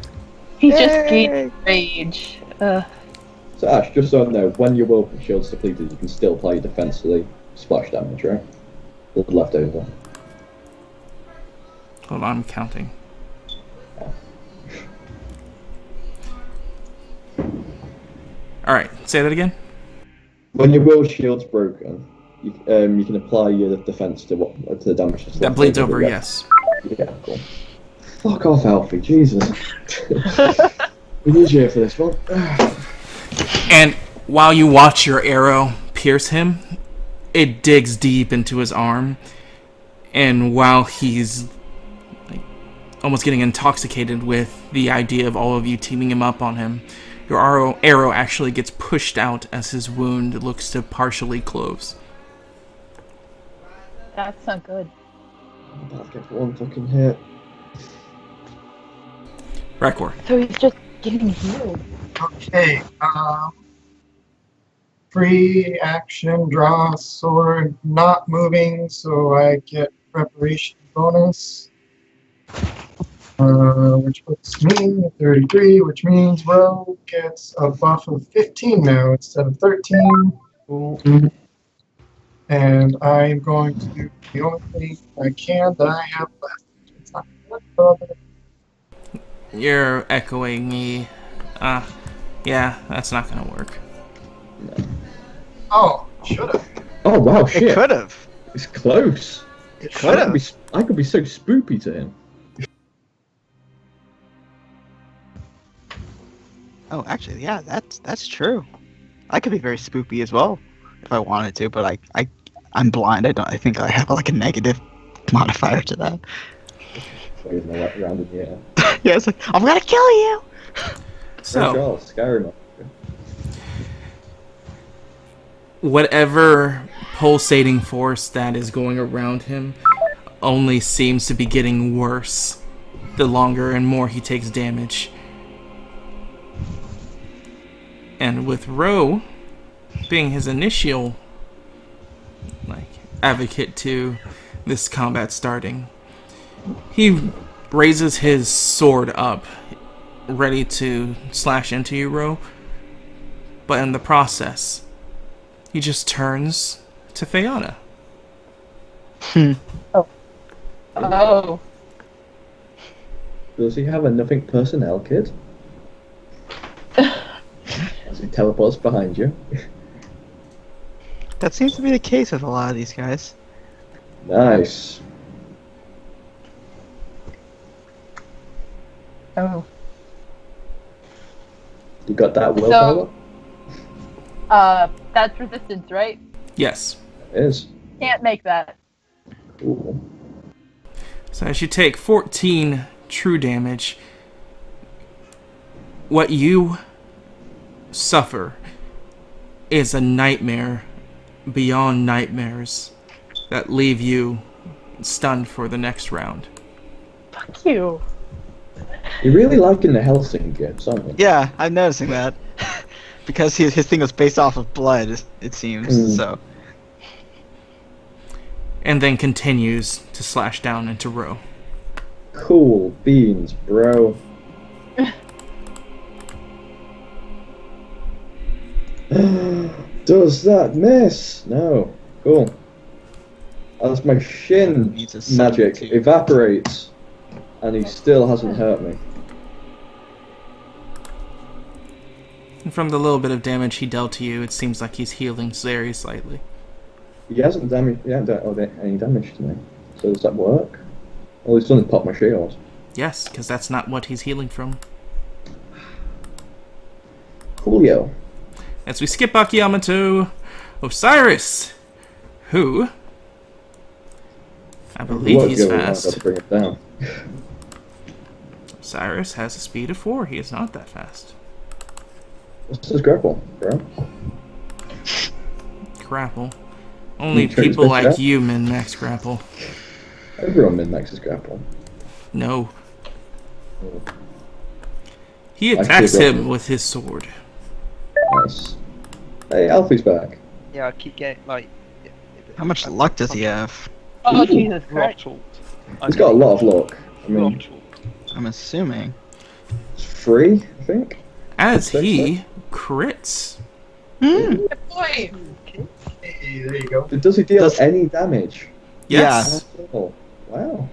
He just gained rage. So Ash, just so I know, when your will shield's depleted, you can still apply your defensively splash damage, right? The leftover. Hold on, I'm counting. Alright, say that again. When your will shield's broken, you can apply your defense to the damage that's That left bleeds over, over, yeah. yes. Yeah, cool. Fuck off, Alfie, Jesus. We need you here for this one. And while you watch your arrow pierce him, it digs deep into his arm. And while he's like, almost getting intoxicated with the idea of all of you teaming him up on him, your arrow actually gets pushed out as his wound looks to partially close. That's not good. I'm about to get one fucking hit. Requiem. So he's just getting healed. Okay, free action, draw sword, not moving, so I get preparation bonus. Which puts me at 33, which means Ro gets a buff of 15 now instead of 13. Cool. And I'm going to do the only thing I can that I have left. It's not much of it. You're echoing me. Yeah, that's not gonna work. Oh, should have. Oh wow, It shit. could have. It's close. It could have. I could be so spoopy to him. Oh, actually, yeah, that's true. I could be very spoopy as well if I wanted to, but I'm blind. I think I have like a negative modifier to that. Waving the wet round in the air. Yeah, it's like I'm gonna kill you. So, Charles, scary man. whatever pulsating force that is going around him only seems to be getting worse the longer and more he takes damage. And with Ro being his initial advocate to this combat starting, he raises his sword up, ready to slash into you, Ro. But in the process, he just turns to Fiona. Oh. Does he have a nothing personnel kit? As he teleports behind you. That seems to be the case with a lot of these guys. Nice. Oh. You got that willpower? That's resistance, right? Yes. It is. Can't make that. Ooh. So as you take 14 true damage, what you suffer is a nightmare beyond nightmares that leave you stunned for the next round. Fuck you. You're really liking the Helsing gifts, aren't you? Yeah, I'm noticing that. Because his thing was based off of blood, it seems, so. And then continues to slash down into Ro. Cool beans, bro. Does that miss? No. Cool. As my shin Needs a magic 72. evaporates, and he still hasn't hurt me. And from the little bit of damage he dealt to you, it seems like he's healing very slightly. He hasn't damaged. He hasn't done any damage to me. So does that work? All he's done is pop my shield. Yes, because that's not what he's healing from. Coolio. as we skip Akiyama to Osiris, who I believe he's fast. To bring it down. Osiris has a speed of 4. He is not that fast. What's his grapple, bro? Grapple. Only You trying to people switch it like up? you min-max grapple. Everyone min-maxes grapple. No. He Actually, attacks him grapple. with his sword. Nice. Hey, Alfie's back. Yeah, I keep getting like. How much luck does he have? Oh, Jesus Christ. Throttled. He's got a lot of luck. I mean, Throttled. I'm assuming. it's free, I think. As he crits. Good boy. Hey, there you go. Does he deal Does- any damage? Yes. Oh, wow.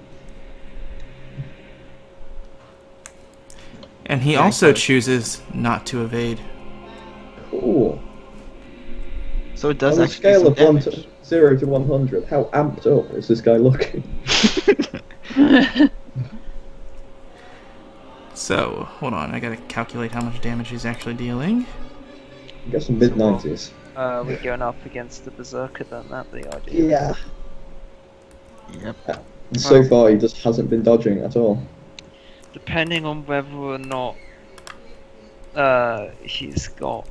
And he also chooses not to evade. Cool. So it does On a actually scale do of some 0 to 100, how amped up is this guy looking? damage. So, hold on, I gotta calculate how much damage he's actually dealing. I guess mid-90s. We're going up against the Berserker, then that'd be ideal. Yeah. Yep. And so far, he just hasn't been dodging at all. Depending on whether or not he's got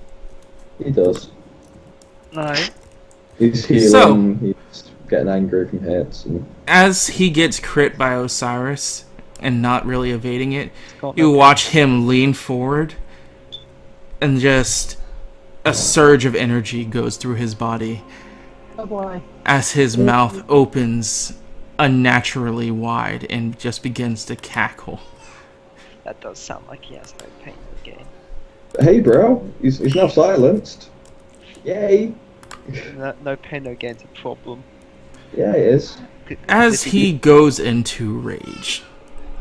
He does. no. He's healing, he's getting angry from hits, and As he gets crit by Osiris and not really evading it, got you no- watch him lean forward and just a surge of energy goes through his body Oh boy. as his mouth opens unnaturally wide and just begins to cackle. That does sound like he has no pain or gain. hey, bro, he's now silenced. Yay! No pain, no gain's a problem. Yeah, it is. As he goes into rage.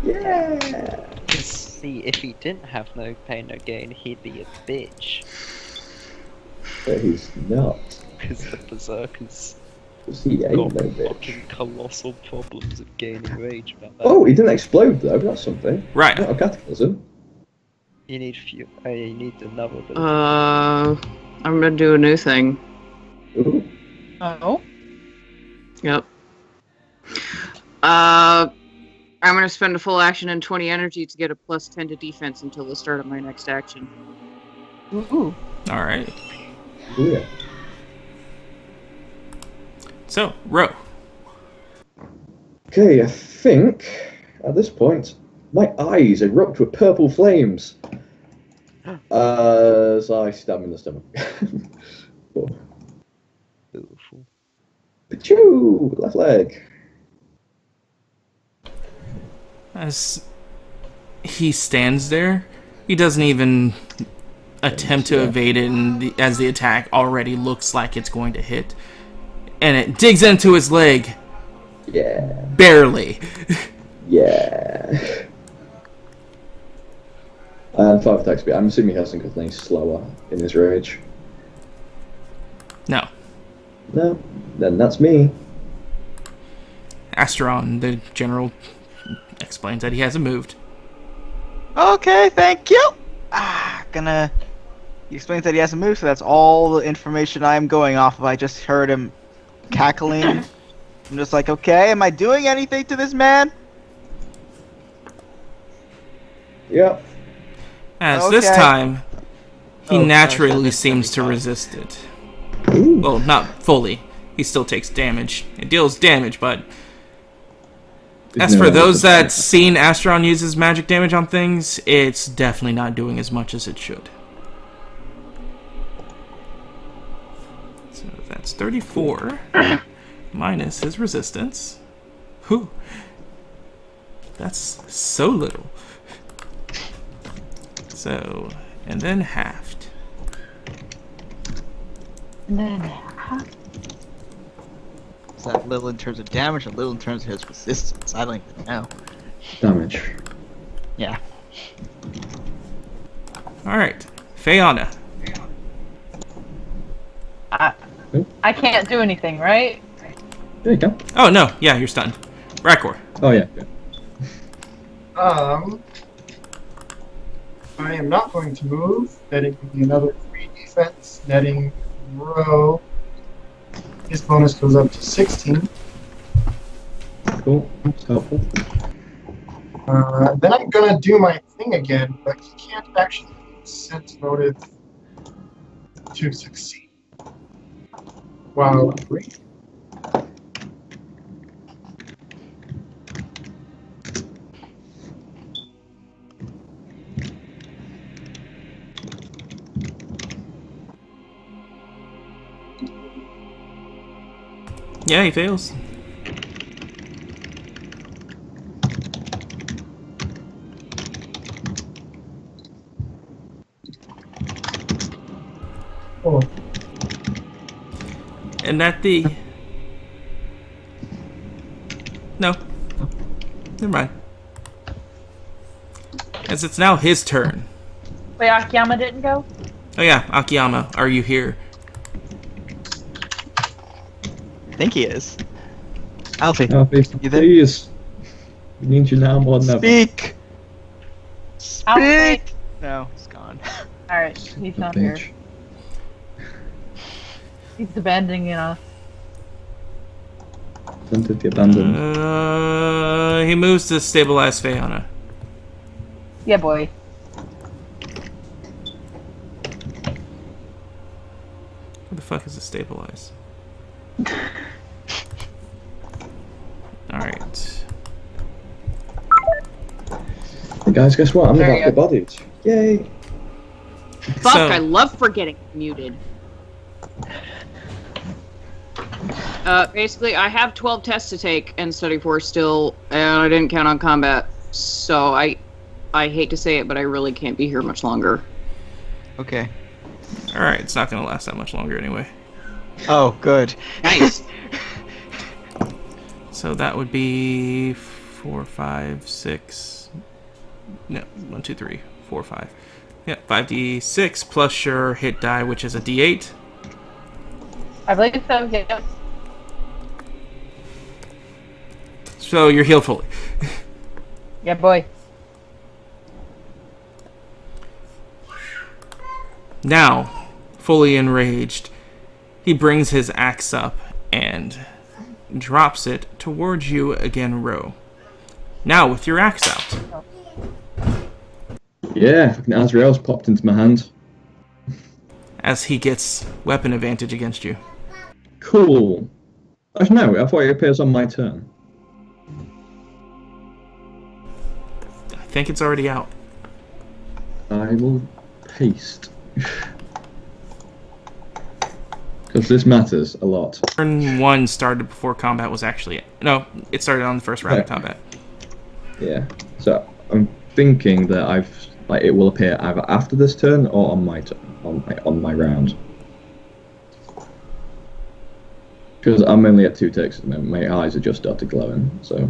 Yeah. See, if he didn't have no pain, no gain, he'd be a bitch. But he's not. Because the Berserkers Because he ain't got no bitch. fucking colossal problems of gaining rage about that. Oh, he didn't explode though. That's something. Right. Not a cataclysm. You need few. You need another bit. I'm gonna do a new thing. Ooh. Oh. Yep. I'm gonna spend a full action and 20 energy to get a plus 10 to defense until the start of my next action. Ooh. Alright. Ooh, yeah. So, Ro. Okay, I think at this point my eyes erupt with purple flames as I stab him in the stomach. Oh. Beautiful. Pachoo! Left leg. As he stands there, he doesn't even attempt to evade it, and as the attack already looks like it's going to hit. And it digs into his leg, Yeah. barely. Yeah. And 5 attack speed. I'm assuming he hasn't because he's slower in his rage. No. No, then that's me. Astron, the general, explains that he hasn't moved. Okay, thank you. He explains that he hasn't moved, so that's all the information I'm going off of. I just heard him cackling. I'm just like, okay, am I doing anything to this man? Yeah. As this Okay. time, he Oh, naturally sorry. seems to resist it. Ooh. Well, not fully. He still takes damage. It deals damage, but as No, for those it's that seen Astron uses magic damage on things, it's definitely not doing as much as it should. So that's 34 minus his resistance. Whew. That's so little. So, and then halved. And then Is that little in terms of damage or little in terms of his resistance? I don't even know. Damage. Yeah. Alright, Fayana. I can't do anything, right? There you go. Oh no, yeah, you're stunned. Rakor. Oh, yeah. I am not going to move. That'll give me another 3d6 defense, netting row. His bonus goes up to 16. Cool. That's helpful. Then I'm gonna do my thing again, but he can't actually sense motive to succeed. Wow, great. Yeah, he fails. Oh, And at the... No. Never mind. As it's now his turn. Wait, Akiyama didn't go? Oh yeah, Akiyama, are you here? I think he is. Alfie, Alfie, you there? please. We need you now more than ever. Speak! Alfie. Speak! No, he's gone. Alright, he's not Bitch. here. He's abandoning us. Sent the abandoned. He moves to stabilize Fayana. Yeah, boy. Who the fuck is a stabilize? Alright. Hey guys, guess what? I'm There about you to go. bodied. Yay! Fuck, So- I love forgetting muted. Basically, I have 12 tests to take and study for still, and I didn't count on combat. So I hate to say it, but I really can't be here much longer. Okay. Alright, it's not gonna last that much longer anyway. Oh, good. Nice. So that would be 4, 5, 6. No, 1, 2, 3, 4, 5. Yeah, 5d6 plus your hit die, which is a d8. I believe so, yeah. So you're healed fully. Yeah, boy. Now, fully enraged, he brings his axe up and drops it towards you again, Ro. Now with your axe out. Yeah, fucking Azrael's popped into my hand. As he gets weapon advantage against you. Cool. Actually, no, I thought it appears on my turn. I think it's already out. I will paste. Because this matters a lot. Turn 1 started before combat was actually... No, it started on the first round of Okay. combat. Yeah. So I'm thinking that it will appear either after this turn or on my turn, on my round. Because I'm only at 2 ticks at the moment. My eyes are just started glowing, so.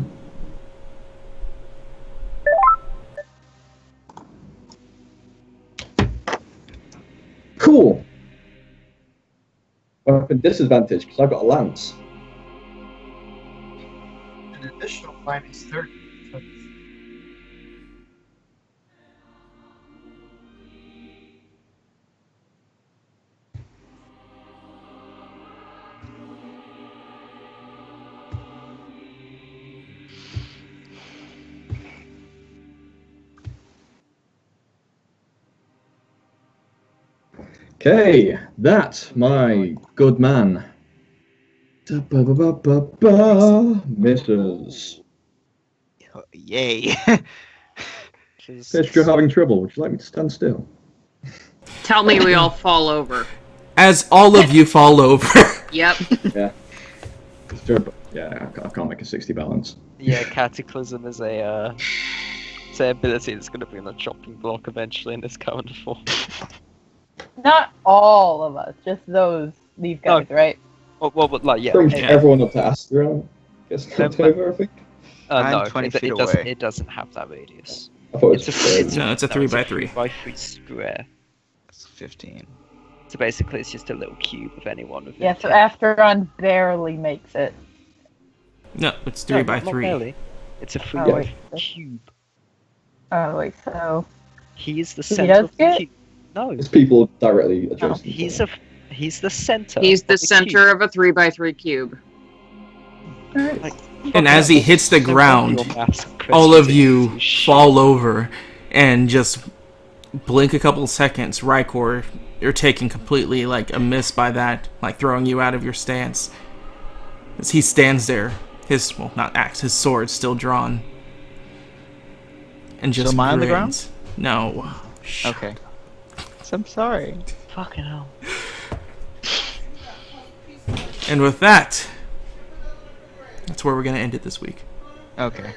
Cool. Weapon disadvantage because I've got a lance. an additional minus 30. Okay, that, my good man. Da-ba-ba-ba-ba-ba. Misses. Yay. Fish, you're having trouble. Would you like me to stand still? Tell me we all fall over. As all of you fall over. Yep. Yeah. Yeah, I can't make a 60 balance. Yeah, Cataclysm is it's an ability that's going to be on the chopping block eventually in this current form. Not all of us, just these guys, right? Well, but like, yeah. Pretty much everyone up to Astro gets knocked but- over, I think. I'm No, 20 it, feet it doesn't. away. It doesn't have that radius. I thought it was No, it's a 3 by 3. 3x3 square. It's 15. So basically, it's just a little cube of anyone. Within Yeah, so 10. Asteron barely makes it. No, it's 3 by Not 3. barely. It's a 3 Oh, by wait. cube. Oh, wait, so... He is the He center does of the get- cube. No. It's people directly adjacent. He's the center. He's the of center of a 3x3 cube. Like, And as he hits the ground, all of you fall over and just blink a couple seconds. Rykor, you're taken completely like amiss by that, like throwing you out of your stance. As he stands there, his his sword still drawn, and just So am I on the ground? grins. No. Okay. So I'm sorry. Fucking hell. And with that, that's where we're gonna end it this week. Okay.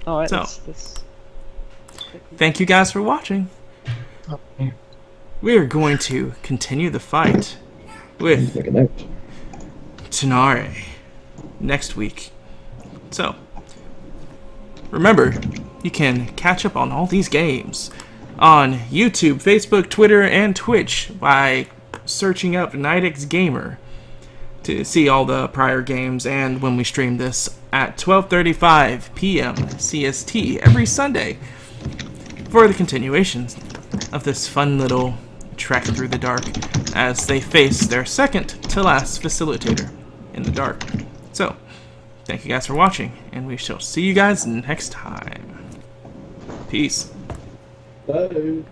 Alright, So. let's... Thank you guys for watching. We are going to continue the fight with Make a note. Tanare next week. So, remember, you can catch up on all these games on YouTube, Facebook, Twitter, and Twitch by searching up Nightxgamer to see all the prior games, and when we stream this at 12:35 p.m. CST every Sunday for the continuation of this fun little trek through the dark as they face their second to last facilitator in the dark. So, thank you guys for watching, and we shall see you guys next time. Peace. Bye.